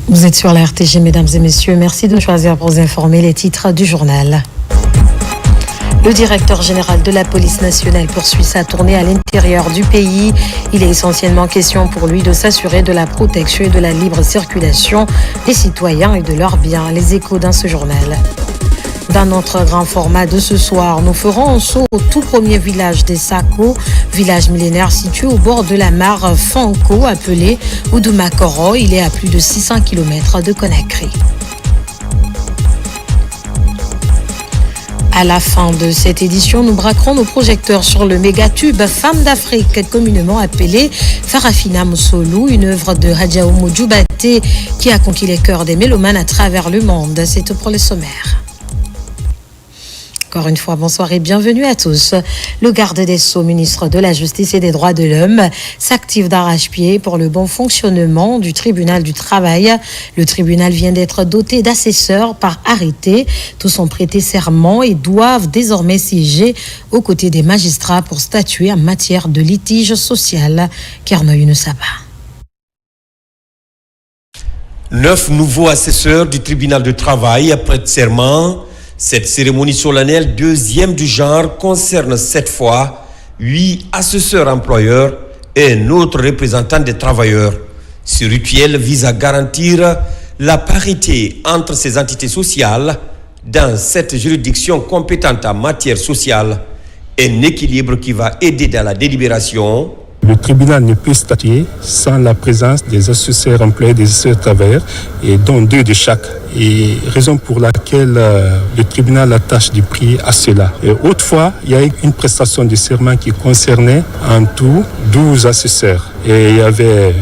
Vous êtes sur la RTG, mesdames et messieurs. Merci de choisir pour vous informer les titres du journal. Le directeur général de la police nationale poursuit sa tournée à l'intérieur du pays. Il est essentiellement question pour lui de s'assurer de la protection et de la libre circulation des citoyens et de leurs biens. Les échos dans ce journal. Dans notre grand format de ce soir, nous ferons un saut au tout premier village des Sako, village millénaire situé au bord de la mare Fanko, appelé Oudumakoro. Il est à plus de 600 km de Conakry. À la fin de cette édition, nous braquerons nos projecteurs sur le mégatube Femme d'Afrique, communément appelé Farafina Mousolou, une œuvre de Hadja Oumou Djoubaté qui a conquis les cœurs des mélomanes à travers le monde. C'est tout pour les sommaires. Encore une fois, bonsoir et bienvenue à tous. Le garde des Sceaux, ministre de la Justice et des Droits de l'Homme, s'active d'arrache-pied pour le bon fonctionnement du tribunal du travail. Le tribunal vient d'être doté d'assesseurs par arrêté. Tous ont prêté serment et doivent désormais siéger aux côtés des magistrats pour statuer en matière de litige social. Kernoy Nusaba. 9 nouveaux assesseurs du tribunal du travail prêtent serment. Cette cérémonie solennelle, deuxième du genre, concerne cette fois 8 assesseurs employeurs et un autre représentant des travailleurs. Ce rituel vise à garantir la parité entre ces entités sociales dans cette juridiction compétente en matière sociale. Un équilibre qui va aider dans la délibération. Le tribunal ne peut statuer sans la présence des assesseurs employés, des assesseurs travailleurs, et dont 2 de chaque. Et raison pour laquelle le tribunal attache du prix à cela. Et autrefois, il y a eu une prestation de serment qui concernait en tout 12 assesseurs. Et il y avait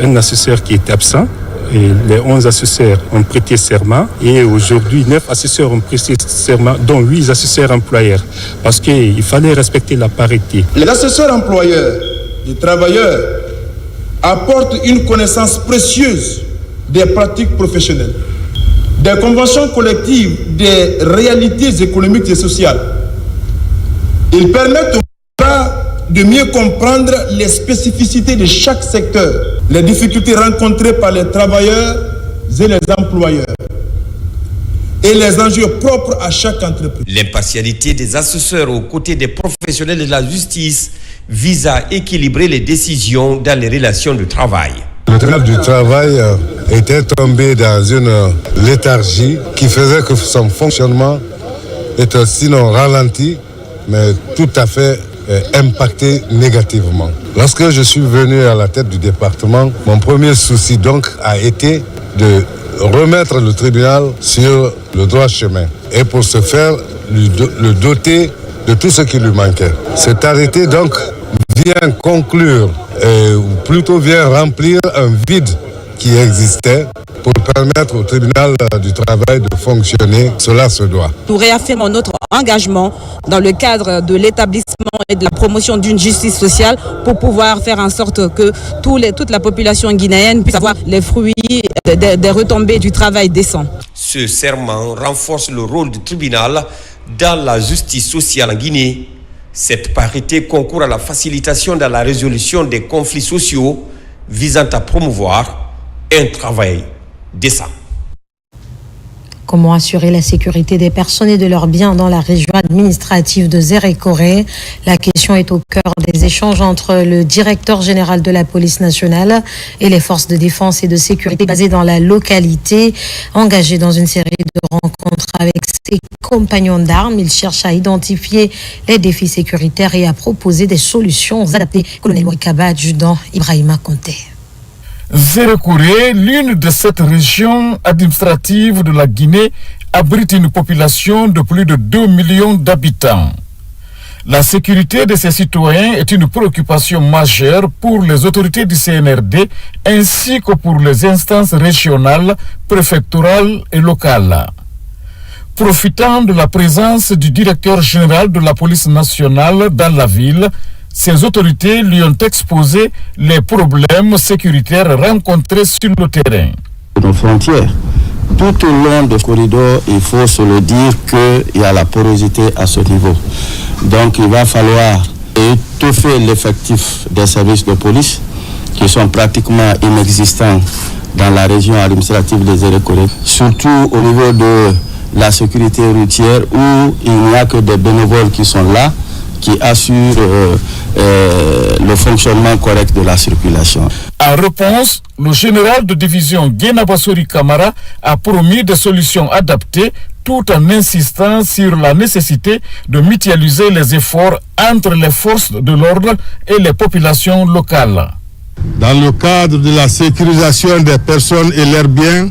un assesseur qui était absent. Et les 11 assesseurs ont prêté serment. Et aujourd'hui, 9 assesseurs ont prêté serment, dont 8 assesseurs employeurs. Parce qu'il fallait respecter la parité. Les assesseurs employeurs, les travailleurs, apportent une connaissance précieuse des pratiques professionnelles, des conventions collectives, des réalités économiques et sociales. Ils permettent aux de mieux comprendre les spécificités de chaque secteur, les difficultés rencontrées par les travailleurs et les employeurs et les enjeux propres à chaque entreprise. L'impartialité des assesseurs aux côtés des professionnels de la justice vise à équilibrer les décisions dans les relations de travail. Le tribunal du travail était tombé dans une léthargie qui faisait que son fonctionnement était sinon ralenti, mais tout à fait impacté négativement. Lorsque je suis venu à la tête du département, mon premier souci donc a été de remettre le tribunal sur le droit chemin et pour ce faire, le doter de tout ce qui lui manquait. Cet arrêté donc vient conclure, ou plutôt vient remplir un vide qui existait pour permettre au tribunal du travail de fonctionner. Cela se doit. Nous réaffirmons notre engagement dans le cadre de l'établissement et de la promotion d'une justice sociale pour pouvoir faire en sorte que toute la population guinéenne puisse avoir les fruits des retombées du travail décent. Ce serment renforce le rôle du tribunal dans la justice sociale en Guinée. Cette parité concourt à la facilitation dans la résolution des conflits sociaux visant à promouvoir un travail décent. Comment assurer la sécurité des personnes et de leurs biens dans la région administrative de Zérékoré? La question est au cœur des échanges entre le directeur général de la police nationale et les forces de défense et de sécurité basées dans la localité. Engagé dans une série de rencontres avec ses compagnons d'armes, il cherche à identifier les défis sécuritaires et à proposer des solutions adaptées. Colonel Moïkaba, adjudant Ibrahima Conté. Zérékoré, l'une de cette région administrative de la Guinée, abrite une population de plus de 2 millions d'habitants. La sécurité de ses citoyens est une préoccupation majeure pour les autorités du CNRD ainsi que pour les instances régionales, préfectorales et locales. Profitant de la présence du directeur général de la police nationale dans la ville, ces autorités lui ont exposé les problèmes sécuritaires rencontrés sur le terrain. Nos frontières, Tout au long du corridor, il faut se le dire qu'il y a la porosité à ce niveau. Donc il va falloir étoffer l'effectif des services de police qui sont pratiquement inexistants dans la région administrative des Erékoré, surtout au niveau de la sécurité routière où il n'y a que des bénévoles qui sont là, qui assurent le fonctionnement correct de la circulation. En réponse, le général de division Guénabassori Kamara a promis des solutions adaptées tout en insistant sur la nécessité de mutualiser les efforts entre les forces de l'ordre et les populations locales. Dans le cadre de la sécurisation des personnes et leurs biens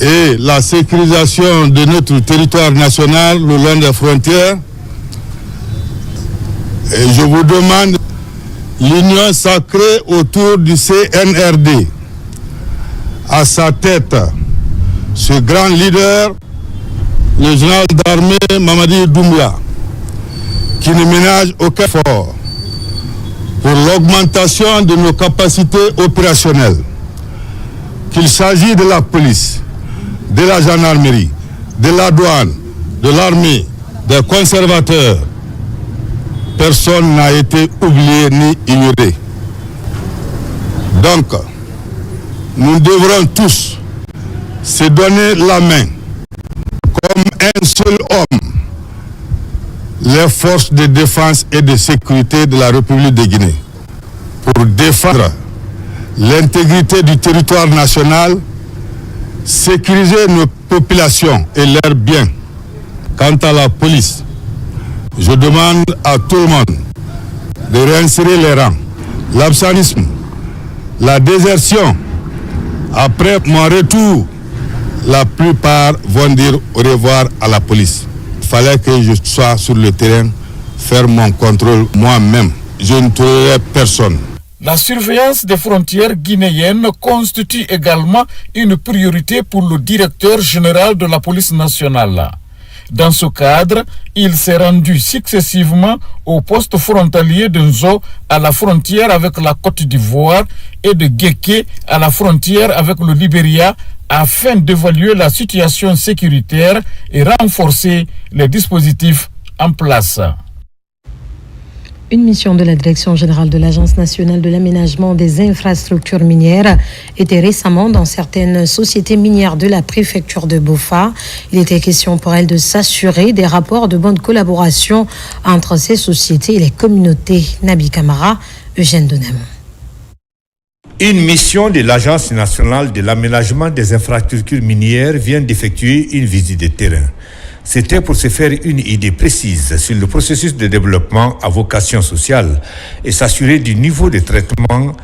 et la sécurisation de notre territoire national le long des frontières, et je vous demande l'union sacrée autour du CNRD. À sa tête, ce grand leader, le général d'armée Mamadi Doumbouya, qui ne ménage aucun effort pour l'augmentation de nos capacités opérationnelles, qu'il s'agit de la police, de la gendarmerie, de la douane, de l'armée, des conservateurs. Personne n'a été oublié ni ignoré. Donc, nous devrons tous se donner la main comme un seul homme, les forces de défense et de sécurité de la République de Guinée, pour défendre l'intégrité du territoire national, sécuriser nos populations et leurs biens. Quant à la police, je demande à tout le monde de réinsérer les rangs. L'absentisme, la désertion, après mon retour, la plupart vont dire au revoir à la police. Il fallait que je sois sur le terrain, faire mon contrôle moi-même. Je ne tolérerai personne. La surveillance des frontières guinéennes constitue également une priorité pour le directeur général de la police nationale. Dans ce cadre, il s'est rendu successivement au poste frontalier de Nzo à la frontière avec la Côte d'Ivoire et de Guéké à la frontière avec le Libéria afin d'évaluer la situation sécuritaire et renforcer les dispositifs en place. Une mission de la Direction générale de l'Agence nationale de l'aménagement des infrastructures minières était récemment dans certaines sociétés minières de la préfecture de Bofa. Il était question pour elle de s'assurer des rapports de bonne collaboration entre ces sociétés et les communautés. Nabi Kamara, Eugène Donam. Une mission de l'Agence nationale de l'aménagement des infrastructures minières vient d'effectuer une visite de terrain. C'était pour se faire une idée précise sur le processus de développement à vocation sociale et s'assurer du niveau de traitement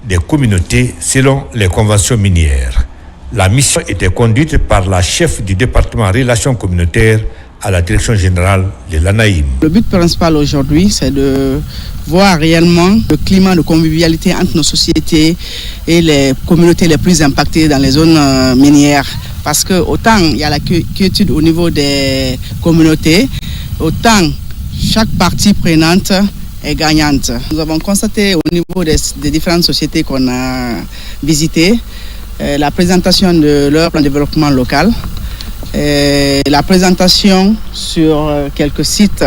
des communautés selon les conventions minières. La mission était conduite par la chef du département relations communautaires à la direction générale de l'ANAIM. Le but principal aujourd'hui, c'est de voir réellement le climat de convivialité entre nos sociétés et les communautés les plus impactées dans les zones minières. Parce que autant il y a la quiétude au niveau des communautés, autant chaque partie prenante est gagnante. Nous avons constaté au niveau des différentes sociétés qu'on a visitées, la présentation de leur plan de développement local, la présentation sur quelques sites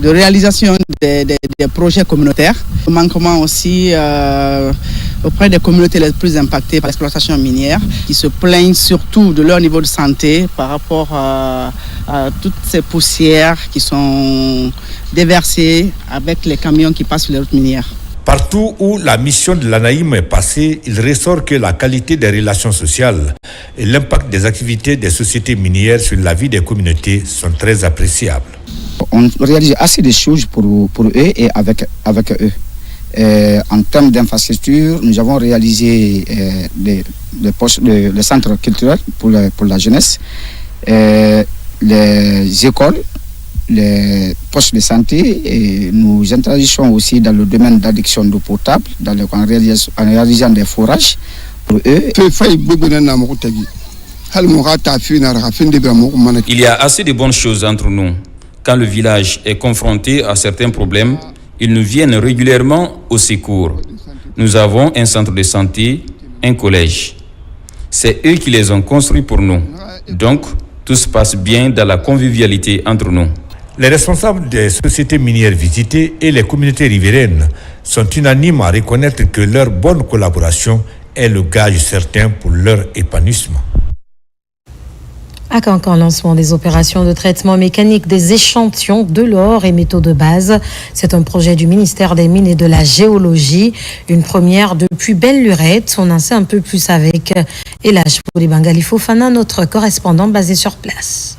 de réalisation des projets communautaires, le manquement aussi auprès des communautés les plus impactées par l'exploitation minière, qui se plaignent surtout de leur niveau de santé par rapport à toutes ces poussières qui sont déversées avec les camions qui passent sur les routes minières. Partout où la mission de l'ANAIM est passée, il ressort que la qualité des relations sociales et l'impact des activités des sociétés minières sur la vie des communautés sont très appréciables. On réalise assez de choses pour eux et avec eux. En termes d'infrastructures, nous avons réalisé le centre culturel pour la jeunesse, les écoles, les postes de santé, et nous interagissons aussi dans le domaine d'addiction d'eau potable, en réalisant des forages pour eux. Il y a assez de bonnes choses entre nous. Quand le village est confronté à certains problèmes, ils nous viennent régulièrement au secours. Nous avons un centre de santé, un collège. C'est eux qui les ont construits pour nous. Donc, tout se passe bien dans la convivialité entre nous. Les responsables des sociétés minières visitées et les communautés riveraines sont unanimes à reconnaître que leur bonne collaboration est le gage certain pour leur épanouissement. À Cancan, lancement des opérations de traitement mécanique des échantillons de l'or et métaux de base. C'est un projet du ministère des Mines et de la Géologie. Une première depuis Belle-Lurette. On en sait un peu plus avec Elhaj Bangali Fofana, notre correspondant basé sur place.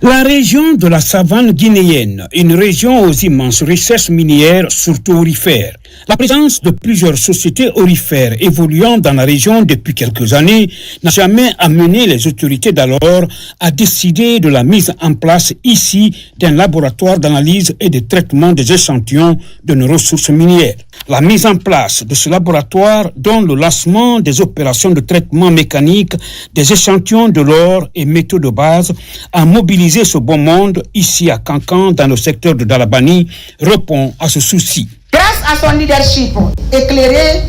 La région de la savane guinéenne, une région aux immenses richesses minières, surtout aurifères. La présence de plusieurs sociétés aurifères évoluant dans la région depuis quelques années n'a jamais amené les autorités d'alors à décider de la mise en place ici d'un laboratoire d'analyse et de traitement des échantillons de nos ressources minières. La mise en place de ce laboratoire donne le lancement des opérations de traitement mécanique des échantillons de l'or et métaux de base à mobiliser ce bon monde ici à Cancan dans le secteur de Dalabani répond à ce souci. Grâce à son leadership éclairé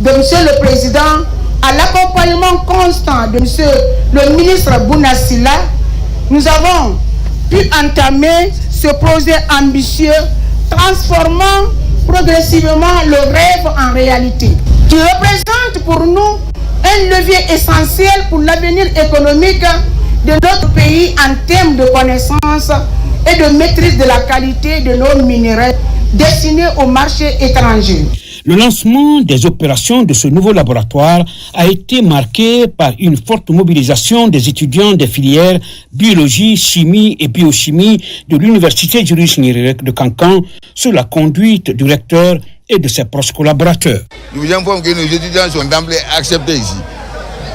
de Monsieur le Président, à l'accompagnement constant de Monsieur le ministre Bounassila, nous avons pu entamer ce projet ambitieux, transformant progressivement le rêve en réalité, qui représente pour nous un levier essentiel pour l'avenir économique de notre pays en termes de connaissances et de maîtrise de la qualité de nos minéraux destinés au marché étranger. Le lancement des opérations de ce nouveau laboratoire a été marqué par une forte mobilisation des étudiants des filières biologie, chimie et biochimie de l'Université Julius Nyerere de Cancan sous la conduite du recteur et de ses proches collaborateurs. Nous informons que nos étudiants sont d'emblée acceptés ici.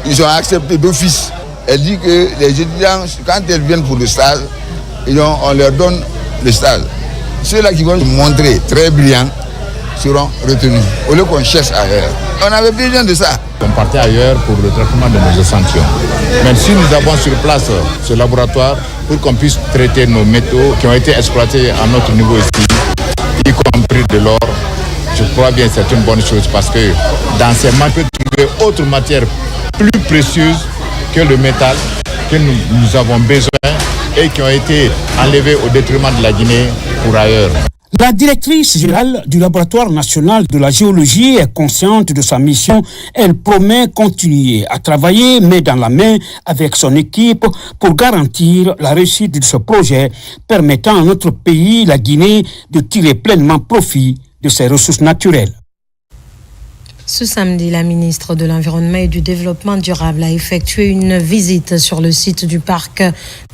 Ils sont acceptés d'office. Elle dit que les étudiants, quand ils viennent pour le stage, on leur donne le stage. Ceux-là qui vont se montrer très brillants seront retenus, au lieu qu'on cherche ailleurs. On avait besoin de ça. On partait ailleurs pour le traitement de nos échantillons. Mais si nous avons sur place ce laboratoire pour qu'on puisse traiter nos métaux qui ont été exploités à notre niveau ici, y compris de l'or, je crois bien que c'est une bonne chose parce que dans ces matières, on peut trouver autre matière plus précieuse que le métal que nous avons besoin et qui ont été enlevés au détriment de la Guinée pour ailleurs. La directrice générale du laboratoire national de la géologie est consciente de sa mission. Elle promet continuer à travailler main dans la main avec son équipe pour garantir la réussite de ce projet permettant à notre pays, la Guinée, de tirer pleinement profit de ses ressources naturelles. Ce samedi, la ministre de l'Environnement et du Développement durable a effectué une visite sur le site du parc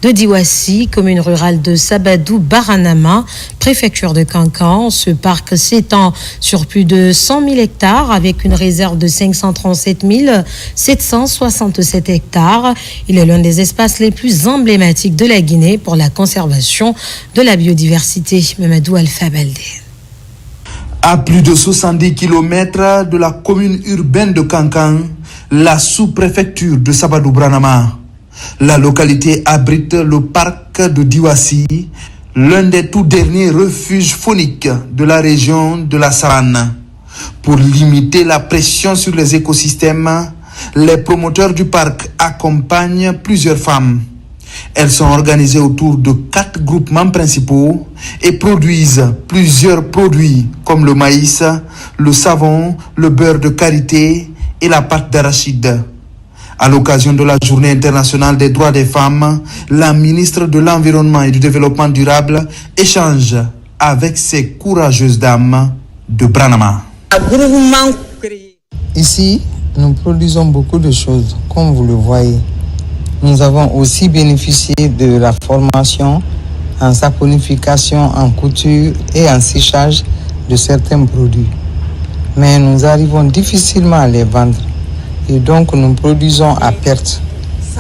de Diwassi, commune rurale de Sabadou-Baranama, préfecture de Cancan. Ce parc s'étend sur plus de 100 000 hectares avec une réserve de 537 767 hectares. Il est l'un des espaces les plus emblématiques de la Guinée pour la conservation de la biodiversité. Mamadou Alpha Baldé. À plus de 70 km de la commune urbaine de Cancan, la sous-préfecture de Sabadou-Baranama, la localité abrite le parc de Diwassi, l'un des tout derniers refuges fauniques de la région de la savane. Pour limiter la pression sur les écosystèmes, les promoteurs du parc accompagnent plusieurs femmes. Elles sont organisées autour de 4 groupements principaux et produisent plusieurs produits comme le maïs, le savon, le beurre de karité et la pâte d'arachide. À l'occasion de la Journée internationale des droits des femmes, la ministre de l'Environnement et du Développement durable échange avec ces courageuses dames de Branama. Ici, nous produisons beaucoup de choses, comme vous le voyez. Nous avons aussi bénéficié de la formation en saponification, en couture et en séchage de certains produits. Mais nous arrivons difficilement à les vendre et donc nous produisons à perte.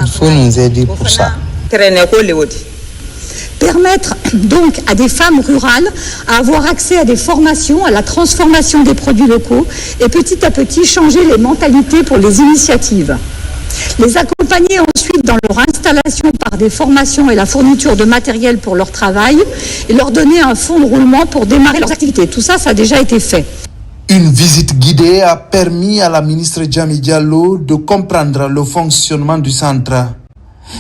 Il faut nous aider pour ça. Permettre donc à des femmes rurales à avoir accès à des formations, à la transformation des produits locaux et petit à petit changer les mentalités pour les initiatives. Les accompagner ensuite dans leur installation par des formations et la fourniture de matériel pour leur travail et leur donner un fonds de roulement pour démarrer leurs activités. Tout ça, ça a déjà été fait. Une visite guidée a permis à la ministre Djamé Diallo de comprendre le fonctionnement du centre.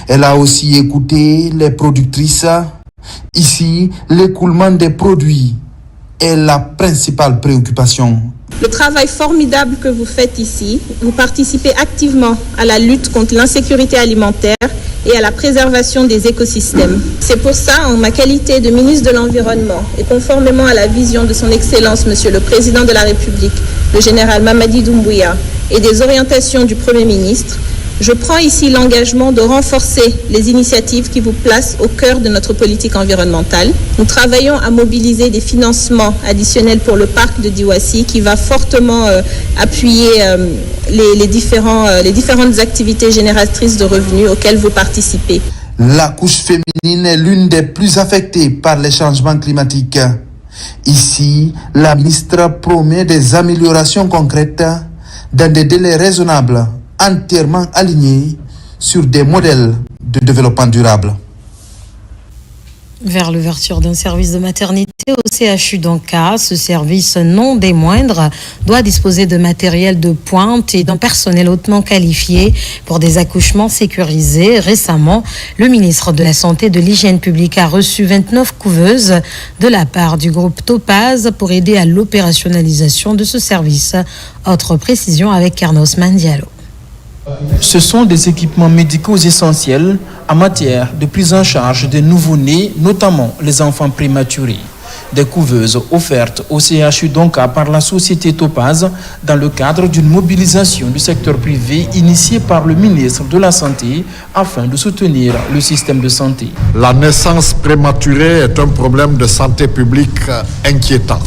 Elle a aussi écouté les productrices. Ici, l'écoulement des produits est la principale préoccupation. Le travail formidable que vous faites ici, vous participez activement à la lutte contre l'insécurité alimentaire et à la préservation des écosystèmes. C'est pour ça, en ma qualité de ministre de l'Environnement et conformément à la vision de son Excellence, Monsieur le Président de la République, le général Mamadi Doumbouya, et des orientations du Premier ministre, je prends ici l'engagement de renforcer les initiatives qui vous placent au cœur de notre politique environnementale. Nous travaillons à mobiliser des financements additionnels pour le parc de Diwassi qui va fortement appuyer les différentes activités génératrices de revenus auxquelles vous participez. La couche féminine est l'une des plus affectées par les changements climatiques. Ici, la ministre promet des améliorations concrètes dans des délais raisonnables, entièrement alignés sur des modèles de développement durable. Vers l'ouverture d'un service de maternité au CHU d'Anka, ce service non des moindres doit disposer de matériel de pointe et d'un personnel hautement qualifié pour des accouchements sécurisés. Récemment, le ministre de la Santé et de l'Hygiène publique a reçu 29 couveuses de la part du groupe Topaz pour aider à l'opérationnalisation de ce service. Autre précision avec Carnos Mandialo. Ce sont des équipements médicaux essentiels en matière de prise en charge des nouveau-nés, notamment les enfants prématurés. Des couveuses offertes au CHU d'Anka par la société Topaz dans le cadre d'une mobilisation du secteur privé initiée par le ministre de la Santé afin de soutenir le système de santé. La naissance prématurée est un problème de santé publique inquiétant.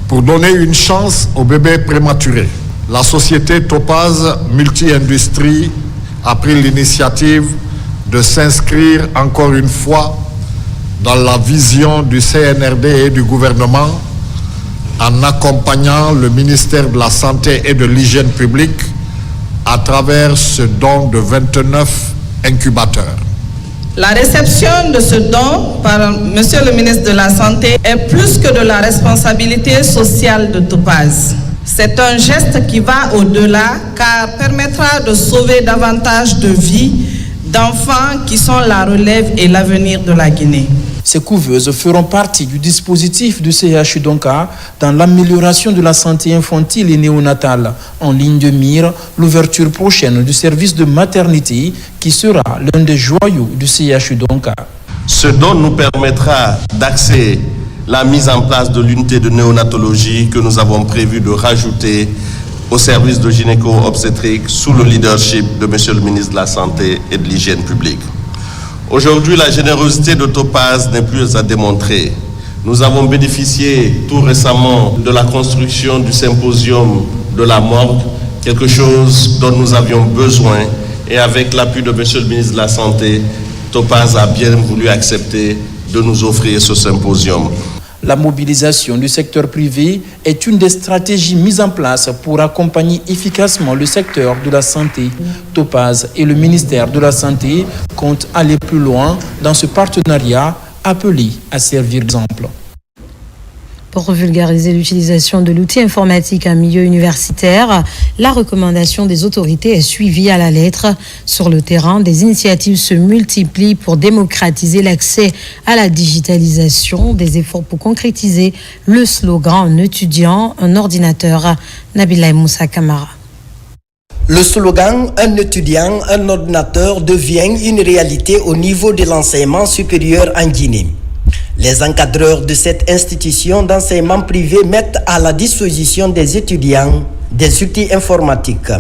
Pour donner une chance aux bébés prématurés, la société Topaz Multi-Industrie a pris l'initiative de s'inscrire encore une fois dans la vision du CNRD et du gouvernement en accompagnant le ministère de la Santé et de l'Hygiène publique à travers ce don de 29 incubateurs. La réception de ce don par Monsieur le ministre de la Santé est plus que de la responsabilité sociale de Topaz. C'est un geste qui va au-delà car permettra de sauver davantage de vies d'enfants qui sont la relève et l'avenir de la Guinée. Ces couveuses feront partie du dispositif du CHU d'Anka dans l'amélioration de la santé infantile et néonatale. En ligne de mire, l'ouverture prochaine du service de maternité qui sera l'un des joyaux du CHU d'Anka. Ce don nous permettra d'accéder la mise en place de l'unité de néonatologie que nous avons prévu de rajouter au service de gynéco-obstétrique sous le leadership de Monsieur le ministre de la Santé et de l'Hygiène publique. Aujourd'hui, la générosité de Topaz n'est plus à démontrer. Nous avons bénéficié tout récemment de la construction du symposium de la morgue, quelque chose dont nous avions besoin, et avec l'appui de Monsieur le ministre de la Santé, Topaz a bien voulu accepter de nous offrir ce symposium. La mobilisation du secteur privé est une des stratégies mises en place pour accompagner efficacement le secteur de la santé. Topaz et le ministère de la Santé comptent aller plus loin dans ce partenariat appelé à servir d'exemple. Pour vulgariser l'utilisation de l'outil informatique en milieu universitaire, la recommandation des autorités est suivie à la lettre. Sur le terrain, des initiatives se multiplient pour démocratiser l'accès à la digitalisation, des efforts pour concrétiser le slogan « Un étudiant, un ordinateur ». Nabila Moussa Kamara. Le slogan « Un étudiant, un ordinateur » devient une réalité au niveau de l'enseignement supérieur en Guinée. Les encadreurs de cette institution d'enseignement privé mettent à la disposition des étudiants des outils informatiques,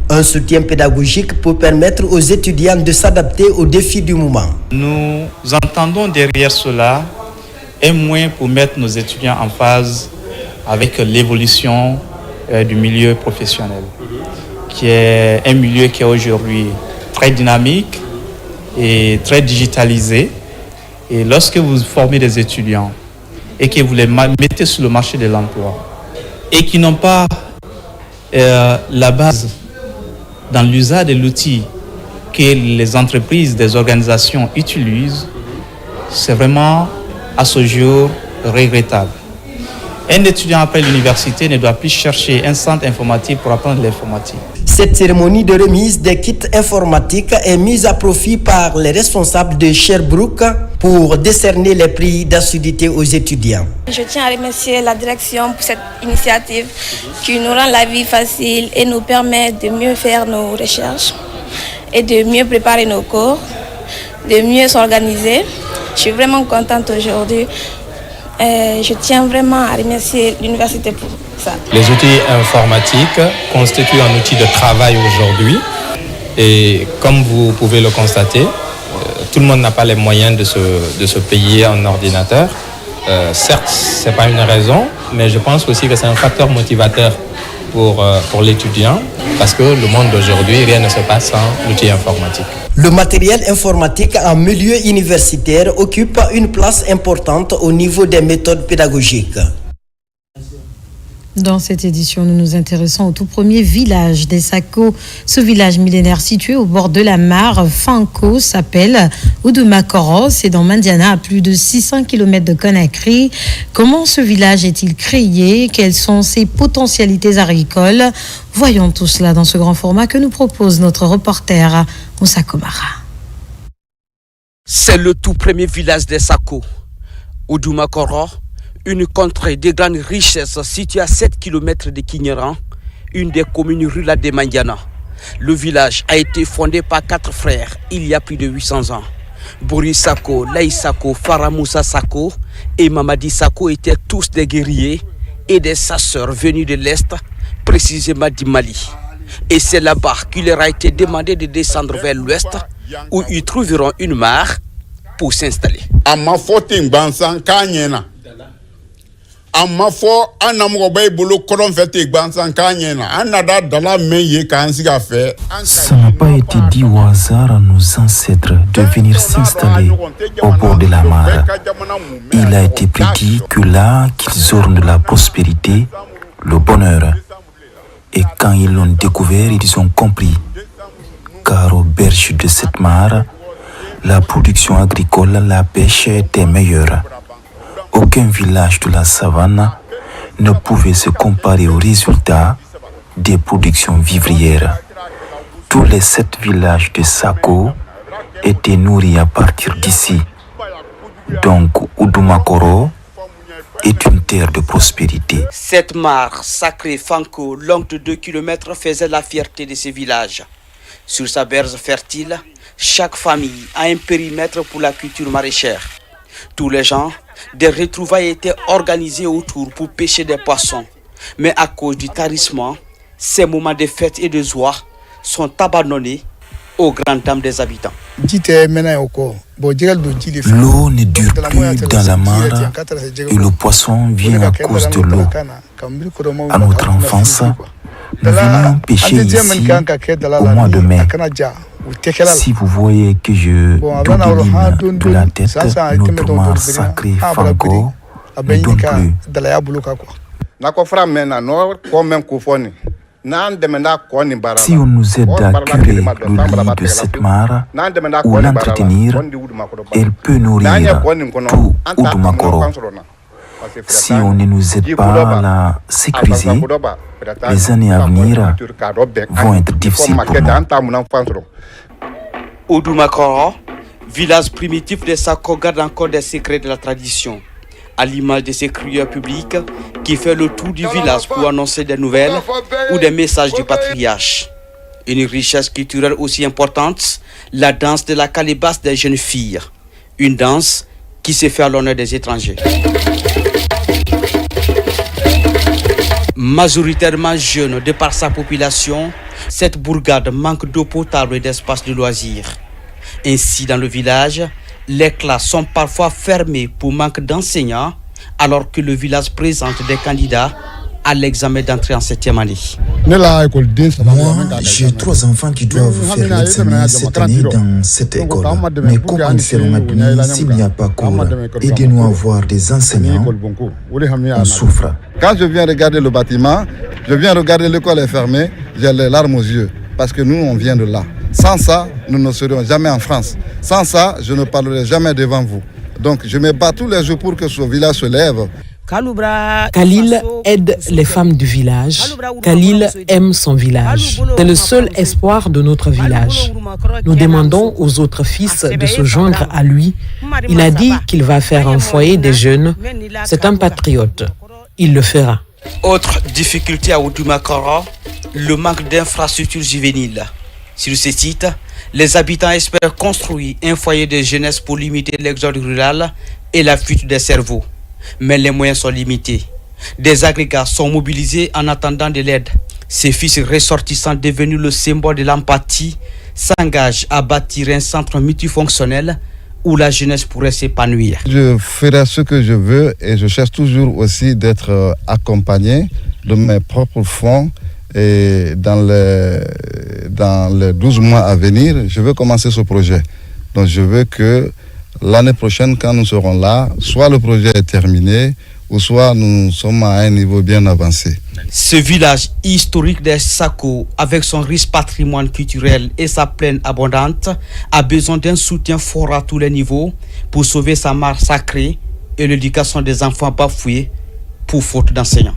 un soutien pédagogique pour permettre aux étudiants de s'adapter aux défis du moment. Nous entendons derrière cela un moyen pour mettre nos étudiants en phase avec l'évolution du milieu professionnel, qui est un milieu qui est aujourd'hui très dynamique et très digitalisé. Et lorsque vous formez des étudiants et que vous les mettez sur le marché de l'emploi et qui n'ont pas la base dans l'usage de l'outil que les entreprises, des organisations utilisent, c'est vraiment à ce jour regrettable. Un étudiant après l'université ne doit plus chercher un centre informatique pour apprendre l'informatique. Cette cérémonie de remise des kits informatiques est mise à profit par les responsables de Sherbrooke pour décerner les prix d'assiduité aux étudiants. Je tiens à remercier la direction pour cette initiative qui nous rend la vie facile et nous permet de mieux faire nos recherches et de mieux préparer nos cours, de mieux s'organiser. Je suis vraiment contente aujourd'hui. Je tiens vraiment à remercier l'université pour ça. Les outils informatiques constituent un outil de travail aujourd'hui. Et comme vous pouvez le constater, tout le monde n'a pas les moyens de se payer un ordinateur. Certes, ce n'est pas une raison, mais je pense aussi que c'est un facteur motivateur pour l'étudiant, parce que le monde d'aujourd'hui, rien ne se passe sans l'outil informatique. Le matériel informatique en milieu universitaire occupe une place importante au niveau des méthodes pédagogiques. Dans cette édition, nous nous intéressons au tout premier village des Sako. Ce village millénaire situé au bord de la mare, Fanko, s'appelle Oudumakoro. C'est dans Mandiana, à plus de 600 km de Conakry. Comment ce village est-il créé? Quelles sont ses potentialités agricoles? Voyons tout cela dans ce grand format que nous propose notre reporter Moussa Komara. C'est le tout premier village des Sako, Oudumakoro. Une contrée de grande richesse située à 7 km de Kinyaran, une des communes rurales de Mandiana. Le village a été fondé par 4 frères il y a plus de 800 ans. Boris Sako, Laï Sako, Faramoussa Sako et Mamadi Sako étaient tous des guerriers et des chasseurs venus de l'Est, précisément du Mali. Et c'est là-bas qu'il leur a été demandé de descendre vers l'Ouest, où ils trouveront une mare pour s'installer. Ça n'a pas été dit au hasard à nos ancêtres de venir s'installer au bord de la mare. Il a été prédit que là qu'ils auront de la prospérité, le bonheur. Et quand ils l'ont découvert, ils ont compris. Car au berge de cette mare, la production agricole, la pêche était meilleure. Aucun village de la savane ne pouvait se comparer aux résultats des productions vivrières. Tous les 7 villages de Sako étaient nourris à partir d'ici. Donc, Oudumakoro est une terre de prospérité. Cette mare sacrée Fanko, longue de 2 km, faisait la fierté de ces villages. Sur sa berge fertile, chaque famille a un périmètre pour la culture maraîchère. Tous les gens, des retrouvailles étaient organisés autour pour pêcher des poissons. Mais à cause du tarissement, ces moments de fête et de joie sont abandonnés aux grandes dames des habitants. L'eau ne dure plus dans la mare et le poisson vient à cause de l'eau. À notre enfance, nous venions pêcher ici au mois de mai. Si vous voyez que je doudouline de la tête, notre mare sacrée Fanko ne donne plus. Si on nous aide à curer le lit de cette mare ou l'entretenir, elle peut nourrir tout Oudumakoro. Si on ne nous aide pas à la sécuriser, les années à venir vont être difficiles pour nous. Oudumakoro, village primitif de Sako, garde encore des secrets de la tradition, à l'image de ces crieurs publics qui fait le tour du village pour annoncer des nouvelles ou des messages du patriarche. Une richesse culturelle aussi importante, la danse de la calebasse des jeunes filles, une danse qui se fait à l'honneur des étrangers. Majoritairement jeune de par sa population, cette bourgade manque d'eau potable et d'espace de loisirs. Ainsi, dans le village, les classes sont parfois fermées pour manque d'enseignants, alors que le village présente des candidats à l'examen d'entrée en 7e année. Moi, j'ai 3 enfants qui doivent faire l'examen cette année dans cette école. Mais comment ils seront admis s'il n'y a pas cours? Aidez-nous à avoir des enseignants. On souffre. Quand je viens regarder le bâtiment, je viens regarder l'école est fermée, j'ai les larmes aux yeux. Parce que nous, on vient de là. Sans ça, nous ne serions jamais en France. Sans ça, je ne parlerai jamais devant vous. Donc, je me bats tous les jours pour que ce village se lève. Khalil aide les femmes du village. Khalil aime son village. C'est le seul espoir de notre village. Nous demandons aux autres fils de se joindre à lui. Il a dit qu'il va faire un foyer des jeunes. C'est un patriote. Il le fera. Autre difficulté à Oudumakoro, le manque d'infrastructures juvéniles. Sur ce site, les habitants espèrent construire un foyer de jeunesse pour limiter l'exode rural et la fuite des cerveaux. Mais les moyens sont limités. Des agrégats sont mobilisés en attendant de l'aide. Ces fils ressortissants devenus le symbole de l'empathie s'engagent à bâtir un centre multifonctionnel où la jeunesse pourrait s'épanouir. Je ferai ce que je veux et je cherche toujours aussi d'être accompagné de mes propres fonds. Et dans les 12 mois à venir, je veux commencer ce projet. Donc je veux que l'année prochaine, quand nous serons là, soit le projet est terminé, ou soit nous sommes à un niveau bien avancé. Ce village historique des Sako, avec son riche patrimoine culturel et sa plaine abondante, a besoin d'un soutien fort à tous les niveaux pour sauver sa mare sacrée et l'éducation des enfants bafoués pour faute d'enseignants.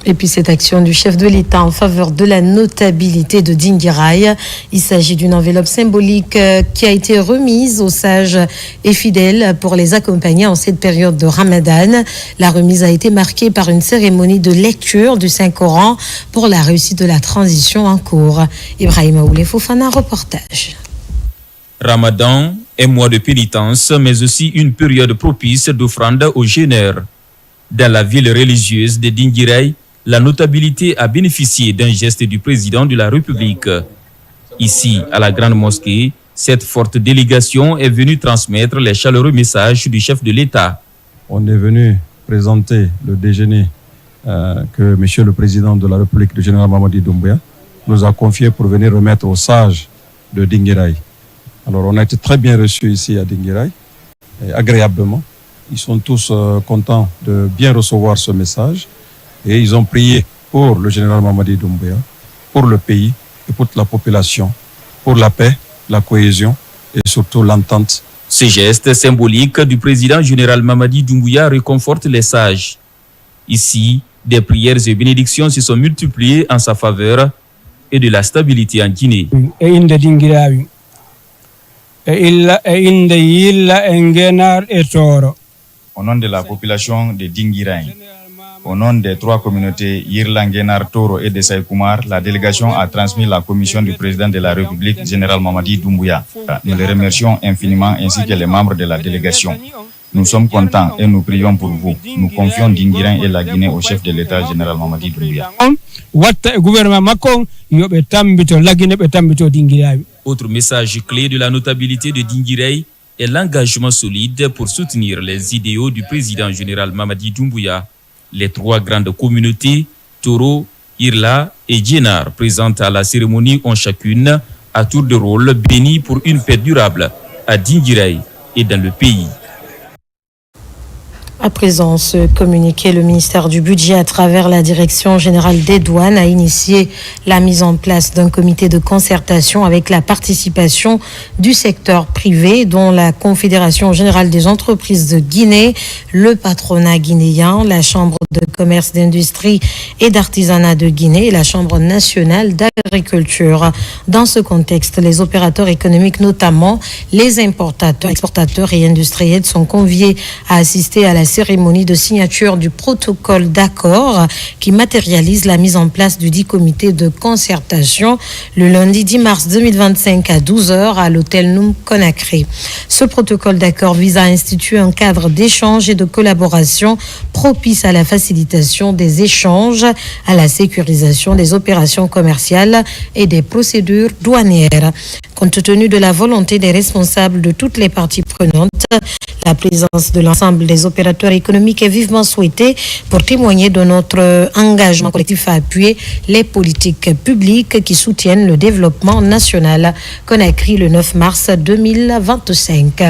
Et puis cette action du chef de l'État en faveur de la notabilité de Dinguiraye. Il s'agit d'une enveloppe symbolique qui a été remise aux sages et fidèles pour les accompagner en cette période de Ramadan. La remise a été marquée par une cérémonie de lecture du Saint-Coran pour la réussite de la transition en cours. Ibrahima Oulé Fofana, reportage. Ramadan, un mois de pénitence, mais aussi une période propice d'offrande aux jeûneurs. Dans la ville religieuse de Dinguiraye, la notabilité a bénéficié d'un geste du président de la République. Ici, à la Grande Mosquée, cette forte délégation est venue transmettre les chaleureux messages du chef de l'État. On est venu présenter le déjeuner que M. le Président de la République, le général Mamadi Doumbouya, nous a confié pour venir remettre aux sages de Dinguiraye. Alors, on a été très bien reçus ici à Dinguiraye, agréablement. Ils sont tous contents de bien recevoir ce message. Et ils ont prié pour le général Mamadi Doumbouya, pour le pays et pour toute la population, pour la paix, la cohésion et surtout l'entente. Ce geste symbolique du président général Mamadi Doumbouya réconforte les sages. Ici, des prières et bénédictions se sont multipliées en sa faveur et de la stabilité en Guinée. Au nom de la population de Dinguiraye, au nom des trois communautés Yirla, Ngenar, Toro et de Saïkoumar, la délégation a transmis la commission du président de la République, général Mamadi Doumbouya. Nous les remercions infiniment ainsi que les membres de la délégation. Nous sommes contents et nous prions pour vous. Nous confions Dinguiraye et la Guinée au chef de l'État, général Mamadi Doumbouya. Autre message clé de la notabilité de Dinguiraye est l'engagement solide pour soutenir les idéaux du président général Mamadi Doumbouya. Les trois grandes communautés, Toro, Yirla et Djenar, présentes à la cérémonie, ont chacune, à tour de rôle, béni pour une paix durable à Dinguiraye et dans le pays. À présent, ce communiqué, le ministère du Budget, à travers la Direction générale des douanes, a initié la mise en place d'un comité de concertation avec la participation du secteur privé, dont la Confédération générale des entreprises de Guinée, le patronat guinéen, la Chambre de commerce, d'industrie et d'artisanat de Guinée et la Chambre nationale d'agriculture. Dans ce contexte, les opérateurs économiques, notamment les importateurs, exportateurs et industriels, sont conviés à assister à la cérémonie de signature du protocole d'accord qui matérialise la mise en place du dit comité de concertation le lundi 10 mars 2025 à 12h à l'hôtel Noum Conakry. Ce protocole d'accord vise à instituer un cadre d'échange et de collaboration propice à la facilitation des échanges, à la sécurisation des opérations commerciales et des procédures douanières. Compte tenu de la volonté des responsables de toutes les parties prenantes, la présence de l'ensemble des opérateurs économiques est vivement souhaitée pour témoigner de notre engagement collectif à appuyer les politiques publiques qui soutiennent le développement national. Conakry le 9 mars 2025.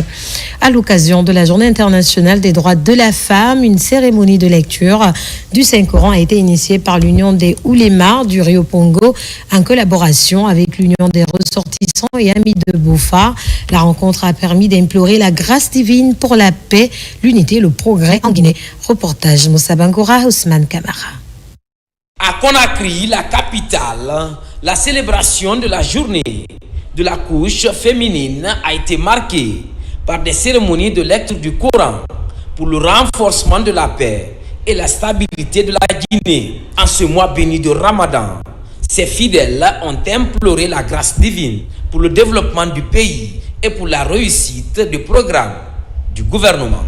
À l'occasion de la Journée internationale des droits de la femme, une cérémonie de lecture du Saint-Coran a été initiée par l'Union des Oulémas du Rio Pongo en collaboration avec l'Union des ressortissants et amis de Boufa. La rencontre a permis d'implorer la grâce divine pour la paix, l'unité et le progrès en Guinée. Reportage Moussa Bangoura, Ousmane Kamara. À Conakry, la capitale, la célébration de la journée de la couche féminine a été marquée par des cérémonies de lecture du Coran pour le renforcement de la paix et la stabilité de la Guinée. En ce mois béni de Ramadan, ces fidèles ont imploré la grâce divine pour le développement du pays et pour la réussite du programme du gouvernement.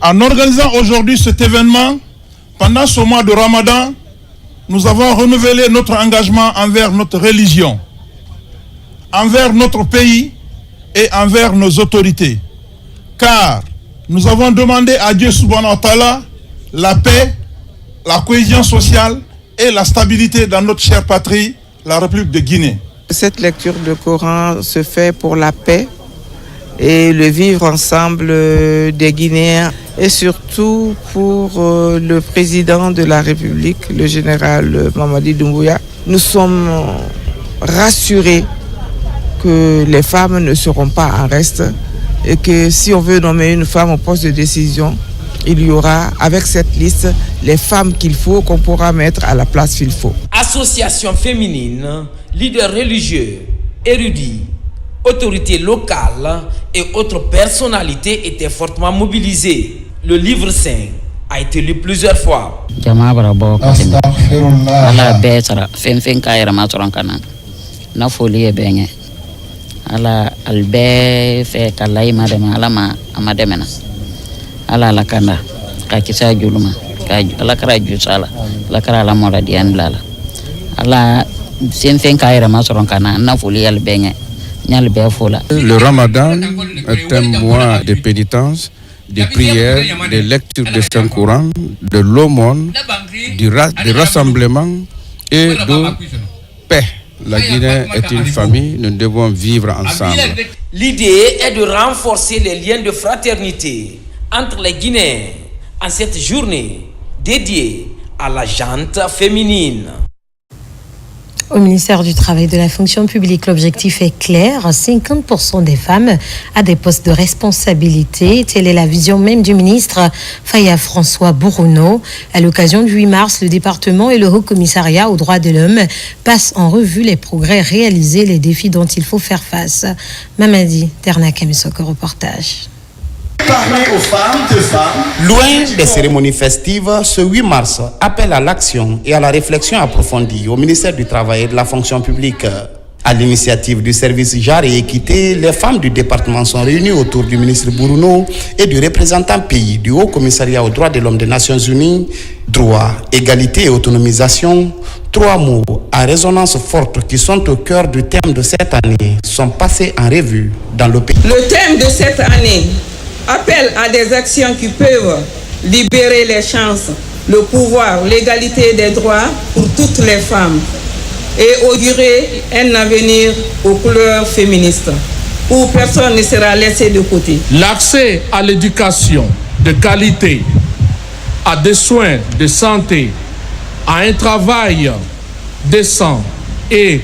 En organisant aujourd'hui cet événement, pendant ce mois de Ramadan, nous avons renouvelé notre engagement envers notre religion, envers notre pays et envers nos autorités. Car nous avons demandé à Dieu subhanahu wa ta'ala la paix, la cohésion sociale et la stabilité dans notre chère patrie, la République de Guinée. Cette lecture du Coran se fait pour la paix et le vivre ensemble des Guinéens et surtout pour le président de la République, le général Mamadi Doumbouya. Nous sommes rassurés que les femmes ne seront pas en reste et que si on veut nommer une femme au poste de décision, il y aura avec cette liste les femmes qu'il faut, qu'on pourra mettre à la place qu'il faut. Associations féminines, leaders religieux, érudits, autorités locales et autres personnalités étaient fortement mobilisées. Le livre saint a été lu plusieurs fois. Ala albe fe kalai madema alama amademena ala lakanda ka kisa juluma ka ala kara jusala la kara la mora dian blala ala sen fen kaira masoron kana na fuli albenye nyal be fola. Le Ramadan est un mois de pénitence, de prière, de lecture de Saint-Coran, de l'aumône, de rassemblement et de paix. La Guinée est une famille, nous devons vivre ensemble. L'idée est de renforcer les liens de fraternité entre les Guinéens en cette journée dédiée à la gente féminine. Au ministère du Travail et de la Fonction publique, l'objectif est clair, 50% des femmes à des postes de responsabilité. Telle est la vision même du ministre Faya François Bourouno. À l'occasion du 8 mars, le département et le Haut Commissariat aux droits de l'homme passent en revue les progrès réalisés, les défis dont il faut faire face. Mamadi Ternakamesoko, reportage. Parler aux femmes, loin des cérémonies festives, ce 8 mars appelle à l'action et à la réflexion approfondie au ministère du Travail et de la Fonction publique. À l'initiative du service Genre et Équité, les femmes du département sont réunies autour du ministre Bourouno et du représentant pays du Haut Commissariat aux droits de l'homme des Nations Unies. Droit, égalité et autonomisation, 3 mots à résonance forte qui sont au cœur du thème de cette année sont passés en revue dans le pays. Le thème de cette année appelle à des actions qui peuvent libérer les chances, le pouvoir, l'égalité des droits pour toutes les femmes et augurer un avenir aux couleurs féministes où personne ne sera laissé de côté. L'accès à l'éducation de qualité, à des soins de santé, à un travail décent et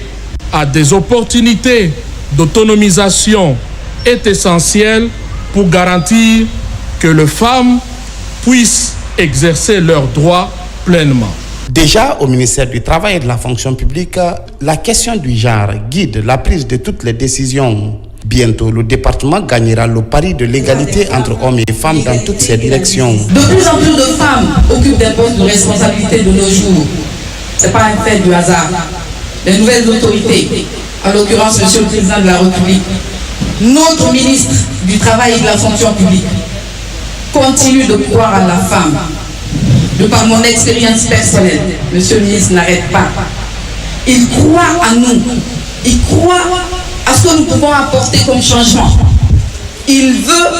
à des opportunités d'autonomisation est essentiel pour garantir que les femmes puissent exercer leurs droits pleinement. Déjà au ministère du Travail et de la Fonction publique, la question du genre guide la prise de toutes les décisions. Bientôt, le département gagnera le pari de l'égalité entre hommes et femmes dans toutes ses directions. De plus en plus de femmes occupent des postes de responsabilité de nos jours. Ce n'est pas un fait du hasard. Les nouvelles autorités, en l'occurrence Monsieur le Président de la République, notre ministre du Travail et de la Fonction publique, continue de croire à la femme. De par mon expérience personnelle, Monsieur le ministre n'arrête pas. Il croit à nous. Il croit à ce que nous pouvons apporter comme changement. Il veut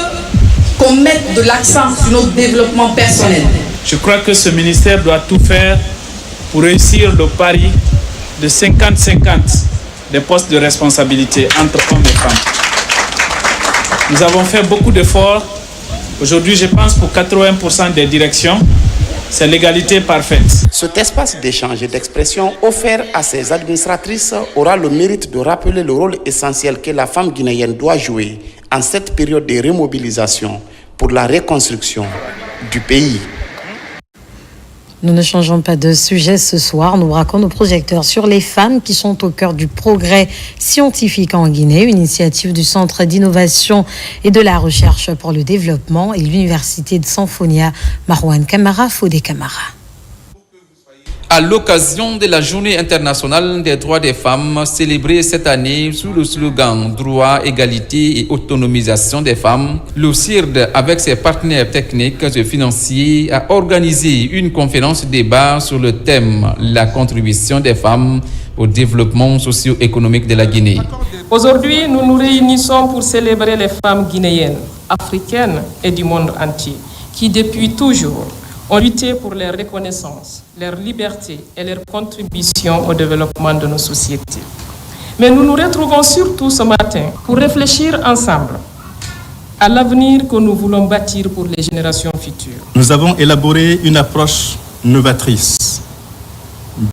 qu'on mette de l'accent sur notre développement personnel. Je crois que ce ministère doit tout faire pour réussir le pari de 50-50 des postes de responsabilité entre hommes et femmes. Nous avons fait beaucoup d'efforts. Aujourd'hui, je pense pour 80% des directions, C'est l'égalité parfaite. Cet espace d'échange et d'expression offert à ses administratrices aura le mérite de rappeler le rôle essentiel que la femme guinéenne doit jouer en cette période de remobilisation pour la reconstruction du pays. Nous ne changeons pas de sujet ce soir. Nous braquons nos projecteurs sur les femmes qui sont au cœur du progrès scientifique en Guinée, une initiative du Centre d'innovation et de la recherche pour le développement et l'Université de Sanfonia. Marwan Kamara, Fodé Kamara. À l'occasion de la Journée internationale des droits des femmes, célébrée cette année sous le slogan « Droit, égalité et autonomisation des femmes », le CIRD, avec ses partenaires techniques et financiers, a organisé une conférence débat sur le thème « La contribution des femmes au développement socio-économique de la Guinée ». Aujourd'hui, nous nous réunissons pour célébrer les femmes guinéennes, africaines et du monde entier, qui depuis toujours ont lutté pour leur reconnaissance, leur liberté et leur contribution au développement de nos sociétés. Mais nous nous retrouvons surtout ce matin pour réfléchir ensemble à l'avenir que nous voulons bâtir pour les générations futures. Nous avons élaboré une approche novatrice,